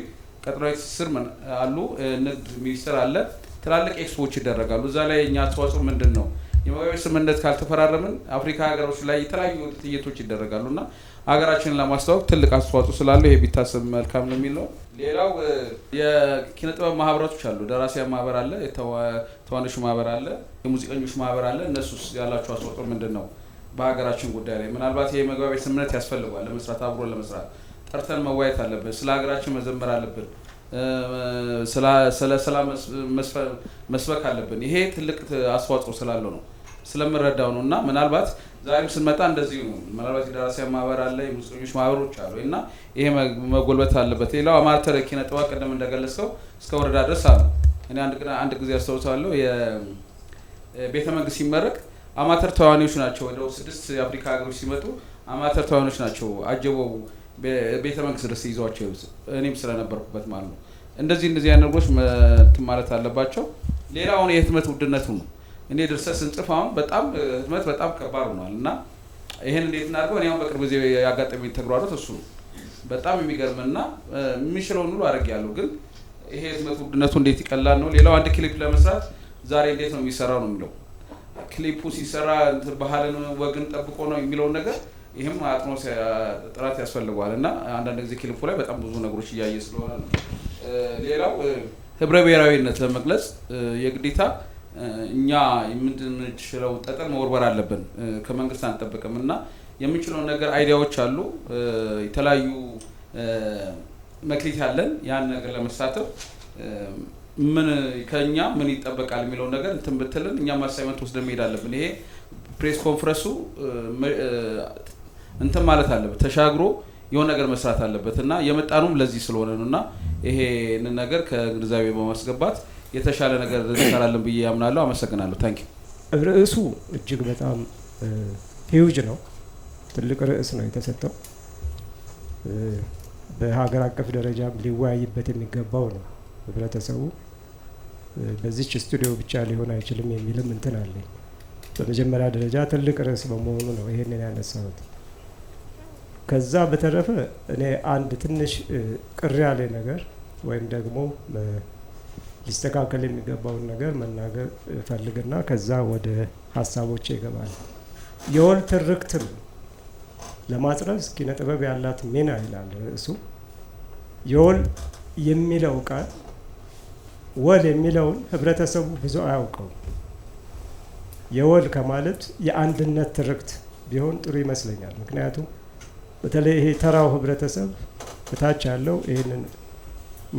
ቀጥሯዊ ትስስር አሉ፣ ንግድ ሚኒስቴር አለ፣ ትላልቅ ኤክስፖዎች ይደረጋሉ። እዛ ላይ እኛ አስተዋጽኦ ምንድነው? የመግባቢያ ስምምነት ካልተፈራረምን አፍሪካ ሀገሮች ላይ የተለያዩ ትዕይንቶች ይደረጋሉና ሀገራችንን ለማስተዋወቅ ትልቅ አስተዋጽኦ ስላለው ይሄ ቢታሰብ መልካም ነው የሚለው። ሌላው የኪነ ጥበብ ማህበራቶች አሉ። ደራሲያን ማህበር አለ፣ ተዋናዮች ማህበር አለ፣ የሙዚቀኞች ማህበር አለ። እነሱስ ያላቸው አስተዋጽኦ ምንድነው? በሀገራችን ጉዳይ ላይ ምናልባት ይሄ መግባቢያ ስምምነት ያስፈልጋል ለመስራት፣ አብሮ ለመስራት ጠርተን መዋየት አለብን። ስለ ሀገራችን መዘመር አለብን። ስለ ሰላም መስበክ አለብን። ይሄ ትልቅ አስተዋጽኦ ስላለው ነው ስለምረዳው ነው። እና ምናልባት ዛሬም ስንመጣ እንደዚህ ነው። ምናልባት የደራሲያን ማህበር አለ፣ የሙዚቀኞች ማህበሮች አሉ እና ይሄ መጎልበት አለበት። ሌላው አማተር ኪነ ጥበብ ቀደም እንደገለጽከው እስከ ወረዳ ድረስ አለ። እኔ አንድ ጊዜ አስታውሳለሁ የቤተ መንግስት ሲመረቅ አማተር ተዋናዮች ናቸው። ወደ 6 የአፍሪካ ሀገሮች ሲመጡ አማተር ተዋናዮች ናቸው አጀበው ቤተ መንግስት ድረስ ይዟቸው፣ እኔም ስለነበርኩበት ማለት ነው። እንደዚህ ነገሮች ማለት አለባቸው። ሌላው የህትመት ውድነቱ ነው። እኔ ድርሰት ስንጽፍ አሁን በጣም ህትመት በጣም ከባድ ሆኗል እና ይሄን እንዴት እናድርገው? እኔ አሁን በቅርብ ጊዜ ያጋጠመኝ ተግባራት እሱ ነው። በጣም የሚገርምና የሚችለውን ሁሉ አድርጌያለሁ። ግን ይሄ ህትመት ውድነቱ እንዴት ይቀላል ነው። ሌላው አንድ ክሊፕ ለመስራት ዛሬ እንዴት ነው የሚሰራው ነው የሚለው። ክሊፑ ሲሰራ ባህልን ወግን ጠብቆ ነው የሚለውን ነገር ይሄም አጥኖ ጥራት ያስፈልገዋል እና አንዳንድ ጊዜ ክሊፑ ላይ በጣም ብዙ ነገሮች እያየ ስለሆነ ነው። ሌላው ህብረ ብሔራዊነት ለመግለጽ የግዴታ እኛ የምንችለው ጠጠር መወርወር አለብን። ከመንግስት አንጠብቅም እና የምንችለው ነገር አይዲያዎች አሉ። የተለያዩ መክሊት ያለን ያን ነገር ለመሳተፍ ከኛ ምን ይጠበቃል የሚለው ነገር እንትን ብትልን እኛም አሳይመንት ወስደን መሄድ አለብን። ይሄ ፕሬስ ኮንፈረንሱ እንትን ማለት አለበት ተሻግሮ የሆነ ነገር መስራት አለበት እና የመጣኑም ለዚህ ስለሆነ ነውና ይሄንን ነገር ከግንዛቤ በማስገባት የተሻለ ነገር እንሰራለን ብዬ ያምናለሁ። አመሰግናለሁ። ታንኪ ርዕሱ እጅግ በጣም ሂውጅ ነው። ትልቅ ርዕስ ነው የተሰጠው። በሀገር አቀፍ ደረጃም ሊወያይበት የሚገባው ነው። ህብረተሰቡ በዚች ስቱዲዮ ብቻ ሊሆን አይችልም የሚልም እንትን አለኝ። በመጀመሪያ ደረጃ ትልቅ ርዕስ በመሆኑ ነው ይሄንን ያነሳሁት። ከዛ በተረፈ እኔ አንድ ትንሽ ቅር ያለ ነገር ወይም ደግሞ ሊስተካከል የሚገባውን ነገር መናገር ፈልግና ከዛ ወደ ሀሳቦቼ ይገባል። የወል ትርክትን ለማጽረስ ኪነ ጥበብ ያላት ሚና ይላል ርዕሱ። የወል የሚለው ቃል ወል የሚለውን ህብረተሰቡ ብዙ አያውቀው። የወል ከማለት የአንድነት ትርክት ቢሆን ጥሩ ይመስለኛል። ምክንያቱም በተለይ ይሄ ተራው ህብረተሰብ በታች ያለው ይሄንን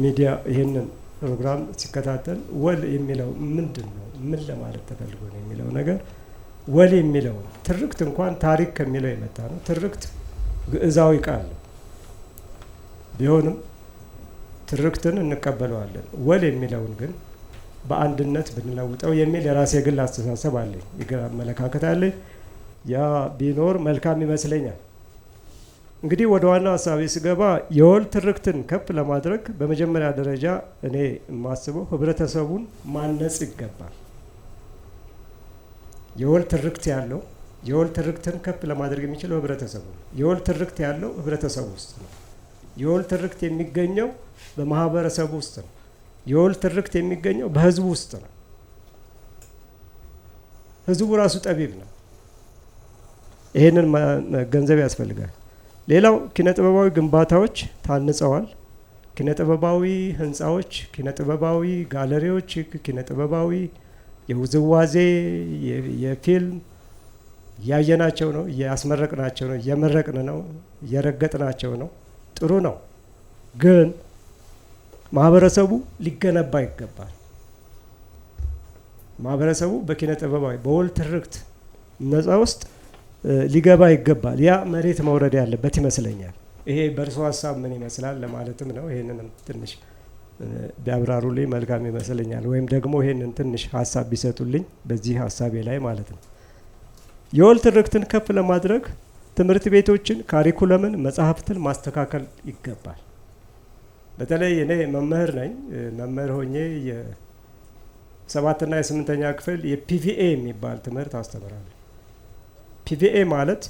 ሚዲያ ይሄንን ፕሮግራም ሲከታተል ወል የሚለው ምንድን ነው፣ ምን ለማለት ተፈልጎ ነው የሚለው ነገር ወል የሚለው ትርክት እንኳን ታሪክ ከሚለው የመጣ ነው። ትርክት ግዕዛዊ ቃል ነው። ቢሆንም ትርክትን እንቀበለዋለን። ወል የሚለውን ግን በአንድነት ብንለውጠው የሚል የራሴ ግል አስተሳሰብ አለኝ፣ የግል አመለካከት አለኝ። ያ ቢኖር መልካም ይመስለኛል። እንግዲህ ወደ ዋና ሀሳቤ ስገባ የወል ትርክትን ከፍ ለማድረግ በመጀመሪያ ደረጃ እኔ የማስበው ህብረተሰቡን ማነጽ ይገባል። የወል ትርክት ያለው የወል ትርክትን ከፍ ለማድረግ የሚችለው ህብረተሰቡ ነው። የወል ትርክት ያለው ህብረተሰቡ ውስጥ ነው። የወል ትርክት የሚገኘው በማህበረሰቡ ውስጥ ነው። የወል ትርክት የሚገኘው በህዝቡ ውስጥ ነው። ህዝቡ ራሱ ጠቢብ ነው። ይሄንን ገንዘብ ያስፈልጋል። ሌላው ኪነጥበባዊ ግንባታዎች ታንጸዋል። ኪነጥበባዊ ህንፃዎች፣ ኪነጥበባዊ ጋለሪዎች፣ ኪነጥበባዊ የውዝዋዜ የፊልም ያየናቸው ነው፣ ያስመረቅናቸው ነው፣ እየመረቅን ነው፣ እየረገጥናቸው ነው። ጥሩ ነው። ግን ማህበረሰቡ ሊገነባ ይገባል። ማህበረሰቡ በኪነጥበባዊ በወል ትርክት ነፃ ውስጥ ሊገባ ይገባል። ያ መሬት መውረድ ያለበት ይመስለኛል። ይሄ በእርሶ ሀሳብ ምን ይመስላል ለማለትም ነው። ይሄንንም ትንሽ ቢያብራሩልኝ መልካም ይመስለኛል። ወይም ደግሞ ይሄንን ትንሽ ሀሳብ ቢሰጡልኝ በዚህ ሀሳቤ ላይ ማለት ነው። የወል ትርክትን ከፍ ለማድረግ ትምህርት ቤቶችን፣ ካሪኩለምን፣ መጽሐፍትን ማስተካከል ይገባል። በተለይ እኔ መምህር ነኝ። መምህር ሆኜ የ7ና የ8ኛ ክፍል የፒቪኤ የሚባል ትምህርት አስተምራለሁ። ፒቪኤ ማለት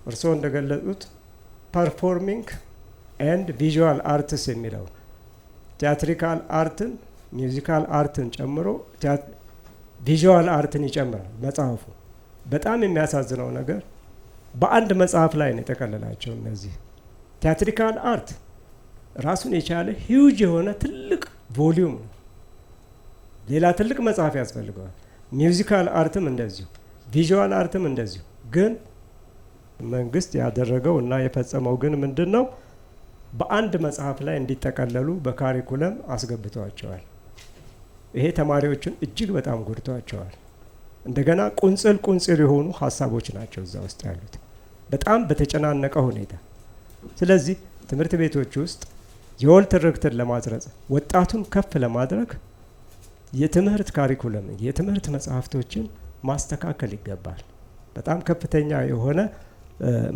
እርስዎ እንደገለጹት ፐርፎርሚንግ ኤንድ ቪዥዋል አርትስ የሚለው ቲያትሪካል አርትን ሚውዚካል አርትን ጨምሮ ቪዥዋል አርትን ይጨምራል መጽሐፉ። በጣም የሚያሳዝነው ነገር በአንድ መጽሐፍ ላይ ነው የጠቀለላቸው። እነዚህ ቲያትሪካል አርት ራሱን የቻለ ሂውጅ የሆነ ትልቅ ቮሊዩም ነው። ሌላ ትልቅ መጽሐፍ ያስፈልገዋል። ሚውዚካል አርትም እንደዚሁ፣ ቪዥዋል አርትም እንደዚሁ። ግን መንግስት ያደረገው እና የፈጸመው ግን ምንድን ነው? በአንድ መጽሐፍ ላይ እንዲጠቀለሉ በካሪኩለም አስገብቷቸዋል። ይሄ ተማሪዎችን እጅግ በጣም ጎድቷቸዋል። እንደገና ቁንጽል የሆኑ ሀሳቦች ናቸው እዛ ውስጥ ያሉት በጣም በተጨናነቀ ሁኔታ። ስለዚህ ትምህርት ቤቶች ውስጥ የወል ትርክትን ለማጽረጽ ወጣቱን ከፍ ለማድረግ የትምህርት ካሪኩለም የትምህርት መጽሐፍቶችን ማስተካከል ይገባል። በጣም ከፍተኛ የሆነ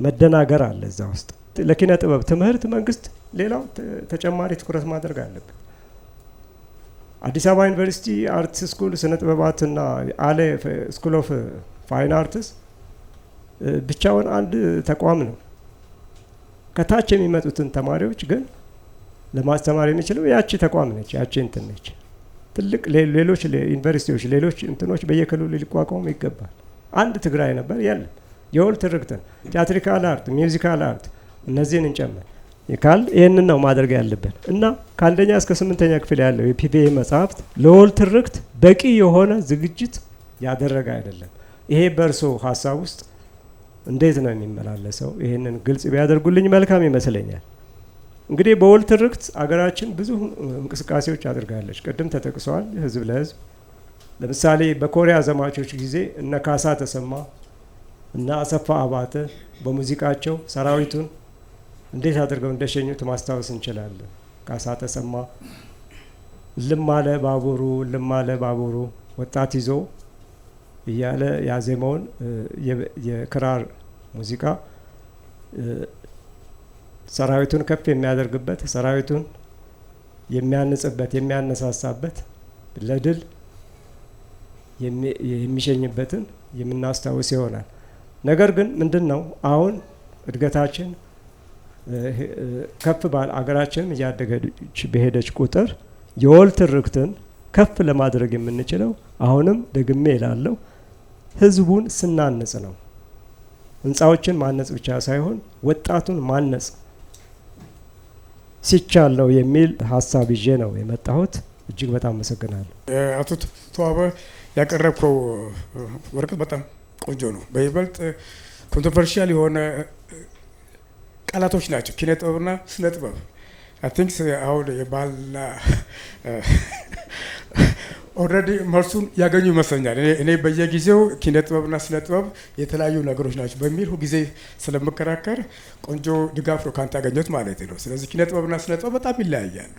መደናገር አለ እዛ ውስጥ። ለኪነ ጥበብ ትምህርት መንግስት ሌላው ተጨማሪ ትኩረት ማድረግ አለበት። አዲስ አበባ ዩኒቨርሲቲ አርት ስኩል ስነ ጥበባትና አለ ስኩል ኦፍ ፋይን አርትስ ብቻውን አንድ ተቋም ነው። ከታች የሚመጡትን ተማሪዎች ግን ለማስተማር የሚችለው ያቺ ተቋም ነች፣ ያቺ እንትን ነች። ትልቅ ሌሎች ዩኒቨርሲቲዎች ሌሎች እንትኖች በየክልሉ ሊቋቋሙ ይገባል። አንድ ትግራይ ነበር የለም። የወል ትርክትን ቲያትሪካል አርት፣ ሚውዚካል አርት እነዚህን እንጨምር ይካል ይህንን ነው ማድረግ ያለብን እና ከአንደኛ እስከ 8ኛ ክፍል ያለው የፒቪኤ መጽሐፍት ለወል ትርክት በቂ የሆነ ዝግጅት ያደረገ አይደለም። ይሄ በእርሶ ሀሳብ ውስጥ እንዴት ነው የሚመላለሰው? ይህንን ግልጽ ቢያደርጉልኝ መልካም ይመስለኛል። እንግዲህ በወል ትርክት አገራችን ብዙ እንቅስቃሴዎች አድርጋለች። ቅድም ተጠቅሰዋል። ህዝብ ለህዝብ ለምሳሌ በኮሪያ ዘማቾች ጊዜ እነ ካሳ ተሰማ እና አሰፋ አባተ በሙዚቃቸው ሰራዊቱን እንዴት አድርገው እንደሸኙት ማስታወስ እንችላለን። ካሳ ተሰማ ልማለ ባቡሩ ወጣት ይዞ እያለ ያዜመውን የክራር ሙዚቃ ሰራዊቱን ከፍ የሚያደርግበት፣ ሰራዊቱን የሚያንጽበት፣ የሚያነሳሳበት፣ ለድል የሚሸኝበትን የምናስታውስ ይሆናል። ነገር ግን ምንድነው አሁን እድገታችን ከፍ ባለ አገራችን እያደገች በሄደች ቁጥር የወል ትርክትን ከፍ ለማድረግ የምንችለው አሁንም ደግሜ እላለሁ ህዝቡን ስናነጽ ነው። ህንፃዎችን ማነጽ ብቻ ሳይሆን ወጣቱን ማነጽ ሲቻለው የሚል ሀሳብ ይዤ ነው የመጣሁት። እጅግ በጣም አመሰግናለሁ። አቶ ተዋበ ያቀረብከው ወረቀት በጣም ቆንጆ ነው። በይበልጥ ኮንትሮቨርሻል የሆነ ቃላቶች ናቸው። ኪነ ጥበብና ስነ ጥበብ አይ ቲንክ አሁን የባህልና ኦልሬዲ መልሱን ያገኙ ይመስለኛል። እኔ በየጊዜው ኪነ ጥበብና ስነ ጥበብ የተለያዩ ነገሮች ናቸው በሚል ሁልጊዜ ስለምከራከር ቆንጆ ድጋፍ ነው ካንተ ያገኘሁት ማለት ነው። ስለዚህ ኪነ ጥበብና ስነ ጥበብ በጣም ይለያያሉ።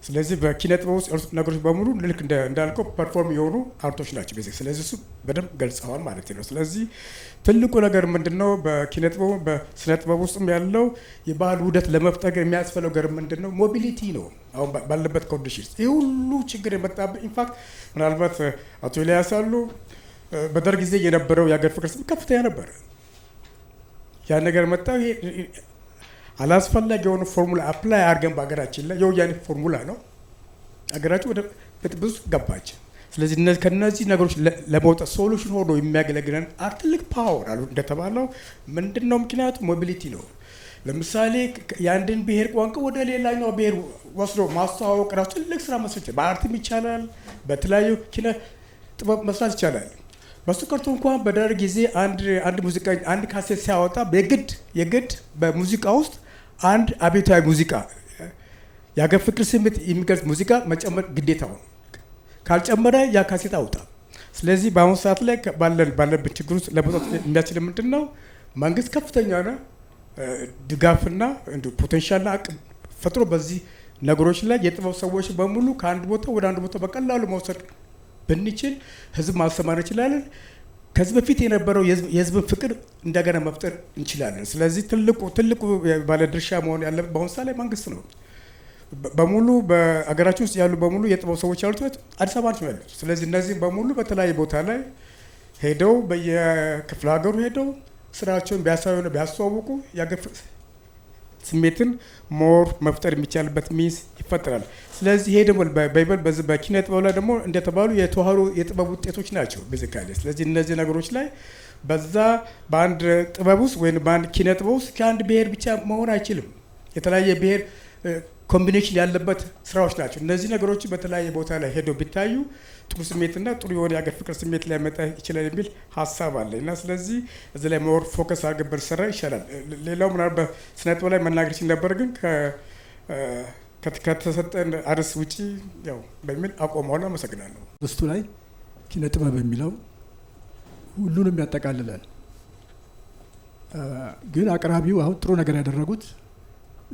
ስለዚህ በኪነ ጥበብ ውስጥ ያሉት ነገሮች በሙሉ ልክ እንዳልከው ፐርፎርም የሆኑ አርቶች ናቸው ቤዚክ። ስለዚህ እሱ በደንብ ገልጸዋል ማለት ነው። ስለዚህ ትልቁ ነገር ምንድነው በኪነ ጥበቡ በስነ ጥበብ ውስጥም ያለው የባህል ውህደት ለመፍጠር የሚያስፈልገው ነገር ምንድነው? ሞቢሊቲ ነው። አሁን ባለበት ኮንዲሽን ይህ ሁሉ ችግር የመጣበት ኢንፋክት ምናልባት አቶ ኤልያስ አሉ በደርግ ጊዜ የነበረው የሀገር ፍቅር ስም ከፍተኛ ነበረ። ያ ነገር መጣው። ይሄ አላስፈላጊ የሆነ ፎርሙላ አፕላይ አድርገን በሀገራችን ላይ የወያኔ ፎርሙላ ነው ሀገራችን ወደ ብዙ ገባች። ስለዚህ ከነዚህ ነገሮች ለመውጣት ሶሉሽን ሆኖ የሚያገለግለን ትልቅ ፓወር አሉ እንደተባለው ምንድነው? ምክንያቱ ሞቢሊቲ ነው። ለምሳሌ የአንድን ብሔር ቋንቋ ወደ ሌላኛው ብሔር ወስዶ ማስተዋወቅ ራሱ ትልቅ ስራ መስራት ይቻላል። በአርትም ይቻላል፣ በተለያዩ ኪነ ጥበብ መስራት ይቻላል። በሱ ቀርቶ እንኳን በደርግ ጊዜ አንድ ሙዚቀኛ አንድ ካሴት ሲያወጣ የግድ በሙዚቃ ውስጥ አንድ አብዮታዊ ሙዚቃ የሀገር ፍቅር ስሜት የሚገልጽ ሙዚቃ መጨመር ግዴታው ነው። ካልጨመረ ያ ካሴት አውጣ። ስለዚህ በአሁኑ ሰዓት ላይ ባለብን ችግር ውስጥ ለመውጣት የሚያስችል ምንድን ነው? መንግስት ከፍተኛ ድጋፍና ፖቴንሻልና አቅም ፈጥሮ በዚህ ነገሮች ላይ የጥበብ ሰዎች በሙሉ ከአንድ ቦታ ወደ አንድ ቦታ በቀላሉ መውሰድ ብንችል ህዝብ ማስተማር እንችላለን። ከዚህ በፊት የነበረው የህዝብን ፍቅር እንደገና መፍጠር እንችላለን። ስለዚህ ትልቁ ባለድርሻ መሆን ያለበት በአሁኑ ሰዓት ላይ መንግስት ነው። በሙሉ በአገራችን ውስጥ ያሉ በሙሉ የጥበብ ሰዎች ያሉት አዲስ አበባ ነው ያሉት። ስለዚህ እነዚህ በሙሉ በተለያየ ቦታ ላይ ሄደው በየክፍለ ሀገሩ ሄደው ስራቸውን ቢያሳዩና ቢያስተዋውቁ የሀገር ስሜትን ሞር መፍጠር የሚቻልበት ሚንስ ይፈጠራል። ስለዚህ ይሄ ደግሞ በይበል በኪነ ጥበብ ላይ ደግሞ እንደተባሉ የተዋህዶ የጥበብ ውጤቶች ናቸው ቤዚካሊ። ስለዚህ እነዚህ ነገሮች ላይ በዛ በአንድ ጥበብ ውስጥ ወይም በአንድ ኪነ ጥበብ ውስጥ ከአንድ ብሔር ብቻ መሆን አይችልም። የተለያየ ብሔር ኮምቢኔሽን ያለበት ስራዎች ናቸው። እነዚህ ነገሮች በተለያየ ቦታ ላይ ሄደው ቢታዩ ጥሩ ስሜትና ጥሩ የሆነ የሀገር ፍቅር ስሜት ሊያመጣ ይችላል የሚል ሀሳብ አለ እና ስለዚህ እዚህ ላይ ሞር ፎከስ አድርገን ብንሰራ ይሻላል። ሌላው ምናልባት ስነ ጥበብ ላይ መናገር ሲል ነበር፣ ግን ከተሰጠን አርዕስት ውጪ ያው በሚል አቆመዋለሁ። አመሰግናለሁ። ውስጡ ላይ ኪነ ጥበብ የሚለው ሁሉንም ያጠቃልላል። ግን አቅራቢው አሁን ጥሩ ነገር ያደረጉት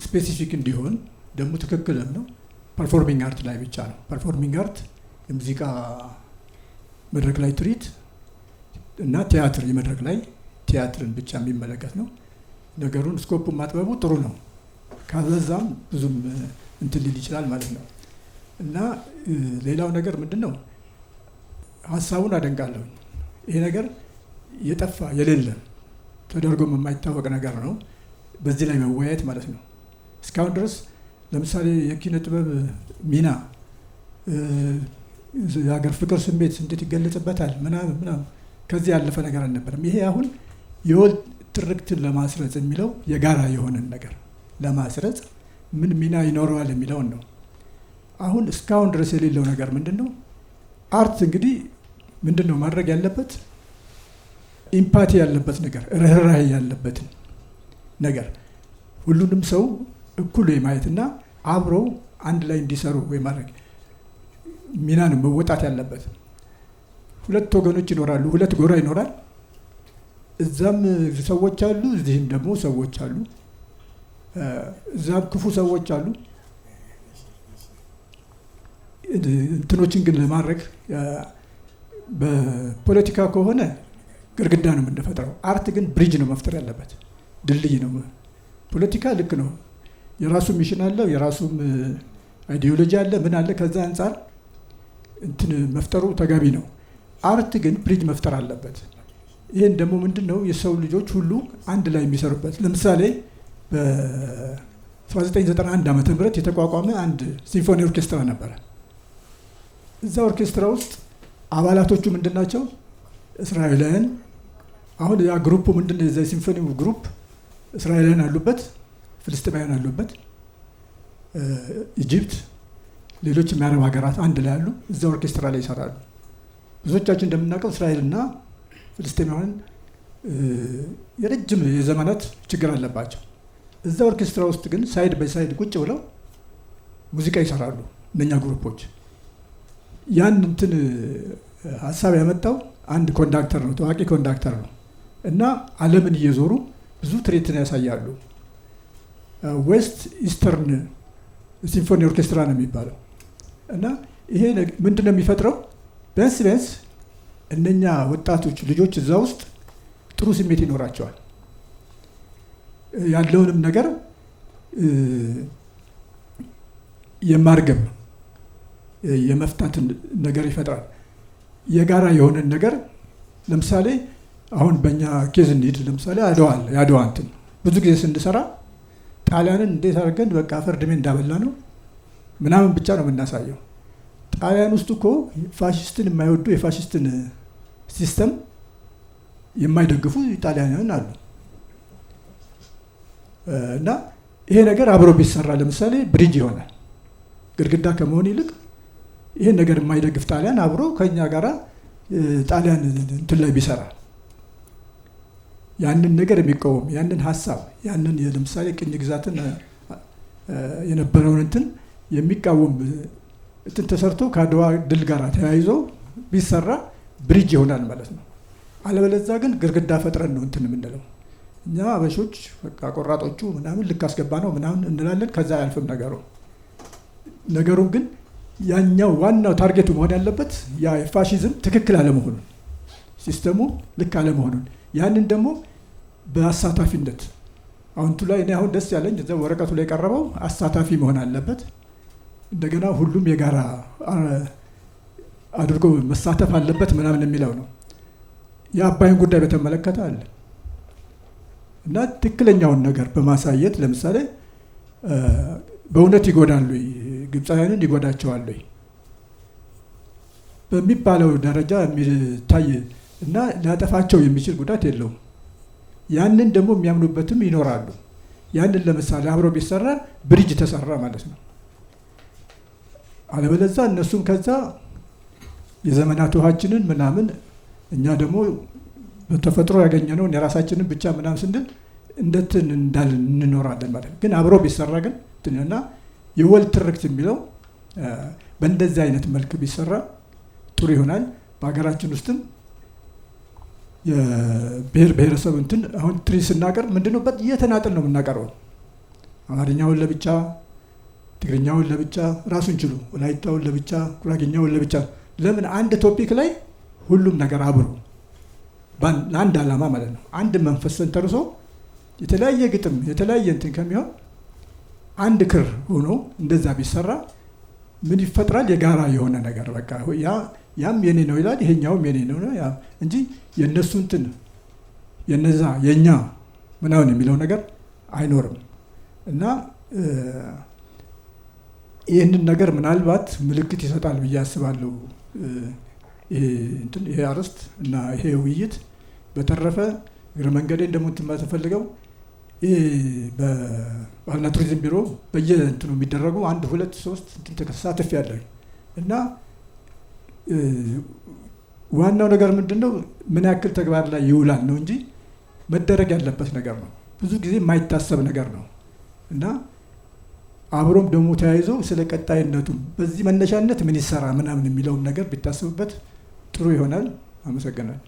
ስፔሲፊክ እንዲሆን ደግሞ ትክክልም ነው። ፐርፎርሚንግ አርት ላይ ብቻ ነው። ፐርፎርሚንግ አርት የሙዚቃ መድረክ ላይ ትርኢት እና ቲያትር የመድረክ ላይ ቲያትርን ብቻ የሚመለከት ነው። ነገሩን ስኮፑን ማጥበቡ ጥሩ ነው። ካበዛም ብዙም እንትን ሊል ይችላል ማለት ነው። እና ሌላው ነገር ምንድን ነው? ሀሳቡን አደንቃለሁ። ይሄ ነገር የጠፋ የሌለ ተደርጎም የማይታወቅ ነገር ነው። በዚህ ላይ መወያየት ማለት ነው። እስካሁን ድረስ ለምሳሌ የኪነ ጥበብ ሚና የሀገር ፍቅር ስሜት እንዴት ይገለጽበታል ምናምን ከዚህ ያለፈ ነገር አልነበረም። ይሄ አሁን የወል ትርክትን ለማስረጽ የሚለው የጋራ የሆነን ነገር ለማስረጽ ምን ሚና ይኖረዋል የሚለውን ነው። አሁን እስካሁን ድረስ የሌለው ነገር ምንድን ነው? አርት እንግዲህ ምንድን ነው ማድረግ ያለበት? ኢምፓቲ ያለበት ነገር፣ ርህራሄ ያለበትን ነገር ሁሉንም ሰው እኩል የማየትና አብረው አንድ ላይ እንዲሰሩ የማድረግ ሚና ነው መወጣት ያለበት። ሁለት ወገኖች ይኖራሉ፣ ሁለት ጎራ ይኖራል። እዛም ሰዎች አሉ፣ እዚህም ደግሞ ሰዎች አሉ። እዛም ክፉ ሰዎች አሉ። እንትኖችን ግን ለማድረግ በፖለቲካ ከሆነ ግድግዳ ነው የምንፈጥረው። አርት ግን ብሪጅ ነው መፍጠር ያለበት፣ ድልድይ ነው። ፖለቲካ ልክ ነው፣ የራሱ ሚሽን አለው፣ የራሱም አይዲዮሎጂ አለ፣ ምን አለ። ከዛ አንጻር እንትን መፍጠሩ ተገቢ ነው። አርት ግን ብሪጅ መፍጠር አለበት። ይህን ደግሞ ምንድን ነው የሰው ልጆች ሁሉ አንድ ላይ የሚሰሩበት። ለምሳሌ በ1991 ዓ.ም የተቋቋመ አንድ ሲምፎኒ ኦርኬስትራ ነበረ። እዛ ኦርኬስትራ ውስጥ አባላቶቹ ምንድን ናቸው? እስራኤላውያን። አሁን ያ ግሩፑ ምንድን ነው? የዛ ሲምፎኒ ግሩፕ እስራኤላውያን አሉበት፣ ፍልስጤማውያን አሉበት፣ ኢጅፕት፣ ሌሎች የአረብ ሀገራት አንድ ላይ አሉ። እዛ ኦርኬስትራ ላይ ይሰራሉ። ብዙዎቻችን እንደምናውቀው እስራኤልና ፍልስጤማውያን የረጅም የዘመናት ችግር አለባቸው። እዛ ኦርኬስትራ ውስጥ ግን ሳይድ ባይ ሳይድ ቁጭ ብለው ሙዚቃ ይሰራሉ እነኛ ግሩፖች። ያን እንትን ሀሳብ ያመጣው አንድ ኮንዳክተር ነው፣ ታዋቂ ኮንዳክተር ነው። እና ዓለምን እየዞሩ ብዙ ትርኢትን ያሳያሉ። ዌስት ኢስተርን ሲምፎኒ ኦርኬስትራ ነው የሚባለው። እና ይሄ ምንድን ነው የሚፈጥረው? ቢያንስ ቢያንስ እነኛ ወጣቶች ልጆች እዛ ውስጥ ጥሩ ስሜት ይኖራቸዋል። ያለውንም ነገር የማርገብ የመፍታትን ነገር ይፈጥራል። የጋራ የሆነን ነገር ለምሳሌ አሁን በእኛ ኬዝ እንሂድ። ለምሳሌ አድዋ አለ። የአድዋ እንትን ብዙ ጊዜ ስንሰራ ጣሊያንን እንዴት አድርገን በቃ ፈርድሜ እንዳበላ ነው ምናምን ብቻ ነው የምናሳየው። ጣሊያን ውስጥ እኮ ፋሽስትን የማይወዱ የፋሽስትን ሲስተም የማይደግፉ ጣሊያናውያን አሉ። እና ይሄ ነገር አብሮ ቢሰራ ለምሳሌ ብሪጅ ይሆናል። ግድግዳ ከመሆን ይልቅ ይሄን ነገር የማይደግፍ ጣሊያን አብሮ ከኛ ጋራ ጣሊያን እንትን ላይ ቢሰራ ያንን ነገር የሚቃወም ያንን ሀሳብ ያንን ለምሳሌ ቅኝ ግዛትን የነበረውን እንትን የሚቃወም እንትን ተሰርቶ ከአድዋ ድል ጋር ተያይዞ ቢሰራ ብሪጅ ይሆናል ማለት ነው። አለበለዚያ ግን ግድግዳ ፈጥረን ነው እንትን የምንለው። እኛ አበሾች በቃ ቆራጦቹ ምናምን ልክ አስገባ ነው ምናምን እንላለን። ከዛ አያልፍም ነገሩን ግን ያኛው ዋናው ታርጌቱ መሆን ያለበት ያ ፋሺዝም ትክክል አለመሆኑን፣ ሲስተሙ ልክ አለመሆኑን፣ ያንን ደግሞ በአሳታፊነት አሁንቱ ላይ እኔ አሁን ደስ ያለኝ እዛ ወረቀቱ ላይ የቀረበው አሳታፊ መሆን አለበት። እንደገና ሁሉም የጋራ አድርጎ መሳተፍ አለበት ምናምን የሚለው ነው። የአባይን ጉዳይ በተመለከተ አለ እና ትክክለኛውን ነገር በማሳየት ለምሳሌ በእውነት ይጎዳሉ፣ ግብፃውያንን ይጎዳቸዋል በሚባለው ደረጃ የሚታይ እና ሊያጠፋቸው የሚችል ጉዳት የለውም። ያንን ደግሞ የሚያምኑበትም ይኖራሉ። ያንን ለምሳሌ አብሮ ቢሰራ ብሪጅ ተሰራ ማለት ነው። አለበለዛ እነሱም ከዛ የዘመናት ውሃችንን ምናምን እኛ ደግሞ በተፈጥሮ ያገኘነውን የራሳችንን ብቻ ምናምን ስንል እንደትን እንዳልን እንኖራለን ማለት ነው። ግን አብሮ ቢሰራ ግን እና የወል ትርክት የሚለው በእንደዚህ አይነት መልክ ቢሰራ ጥሩ ይሆናል። በሀገራችን ውስጥም የብሔር ብሔረሰብ እንትን አሁን ትሪ ስናቀርብ ምንድነው እየተናጠል ነው የምናቀርበው። አማርኛውን ለብቻ፣ ትግርኛውን ለብቻ ራሱን ችሉ፣ ወላይታውን ለብቻ፣ ጉራጌኛውን ለብቻ። ለምን አንድ ቶፒክ ላይ ሁሉም ነገር አብሮ ለአንድ ዓላማ ማለት ነው አንድ መንፈስ ተንተርሶ የተለያየ ግጥም የተለያየ እንትን ከሚሆን አንድ ክር ሆኖ እንደዛ ቢሰራ ምን ይፈጥራል? የጋራ የሆነ ነገር በቃ ያም የኔ ነው ይላል፣ ይሄኛውም የኔ ነው እንጂ የነሱ እንትን የነዛ የኛ ምናምን የሚለው ነገር አይኖርም። እና ይህንን ነገር ምናልባት ምልክት ይሰጣል ብዬ አስባለሁ ይሄ አርዕስት እና ይሄ ውይይት። በተረፈ እግረ መንገዴን ደግሞ እንትን ተፈልገው በባህልና ቱሪዝም ቢሮ በየእንትኑ የሚደረጉ 1 2 3 እንትን ተሳትፍ ያለኝ እና ዋናው ነገር ምንድነው ምን ያክል ተግባር ላይ ይውላል ነው እንጂ መደረግ ያለበት ነገር ነው። ብዙ ጊዜ የማይታሰብ ነገር ነው እና አብሮም ደግሞ ተያይዞ ስለ ቀጣይነቱ በዚህ መነሻነት ምን ይሰራ ምናምን የሚለውን ነገር ቢታሰብበት ጥሩ ይሆናል። አመሰግናለሁ።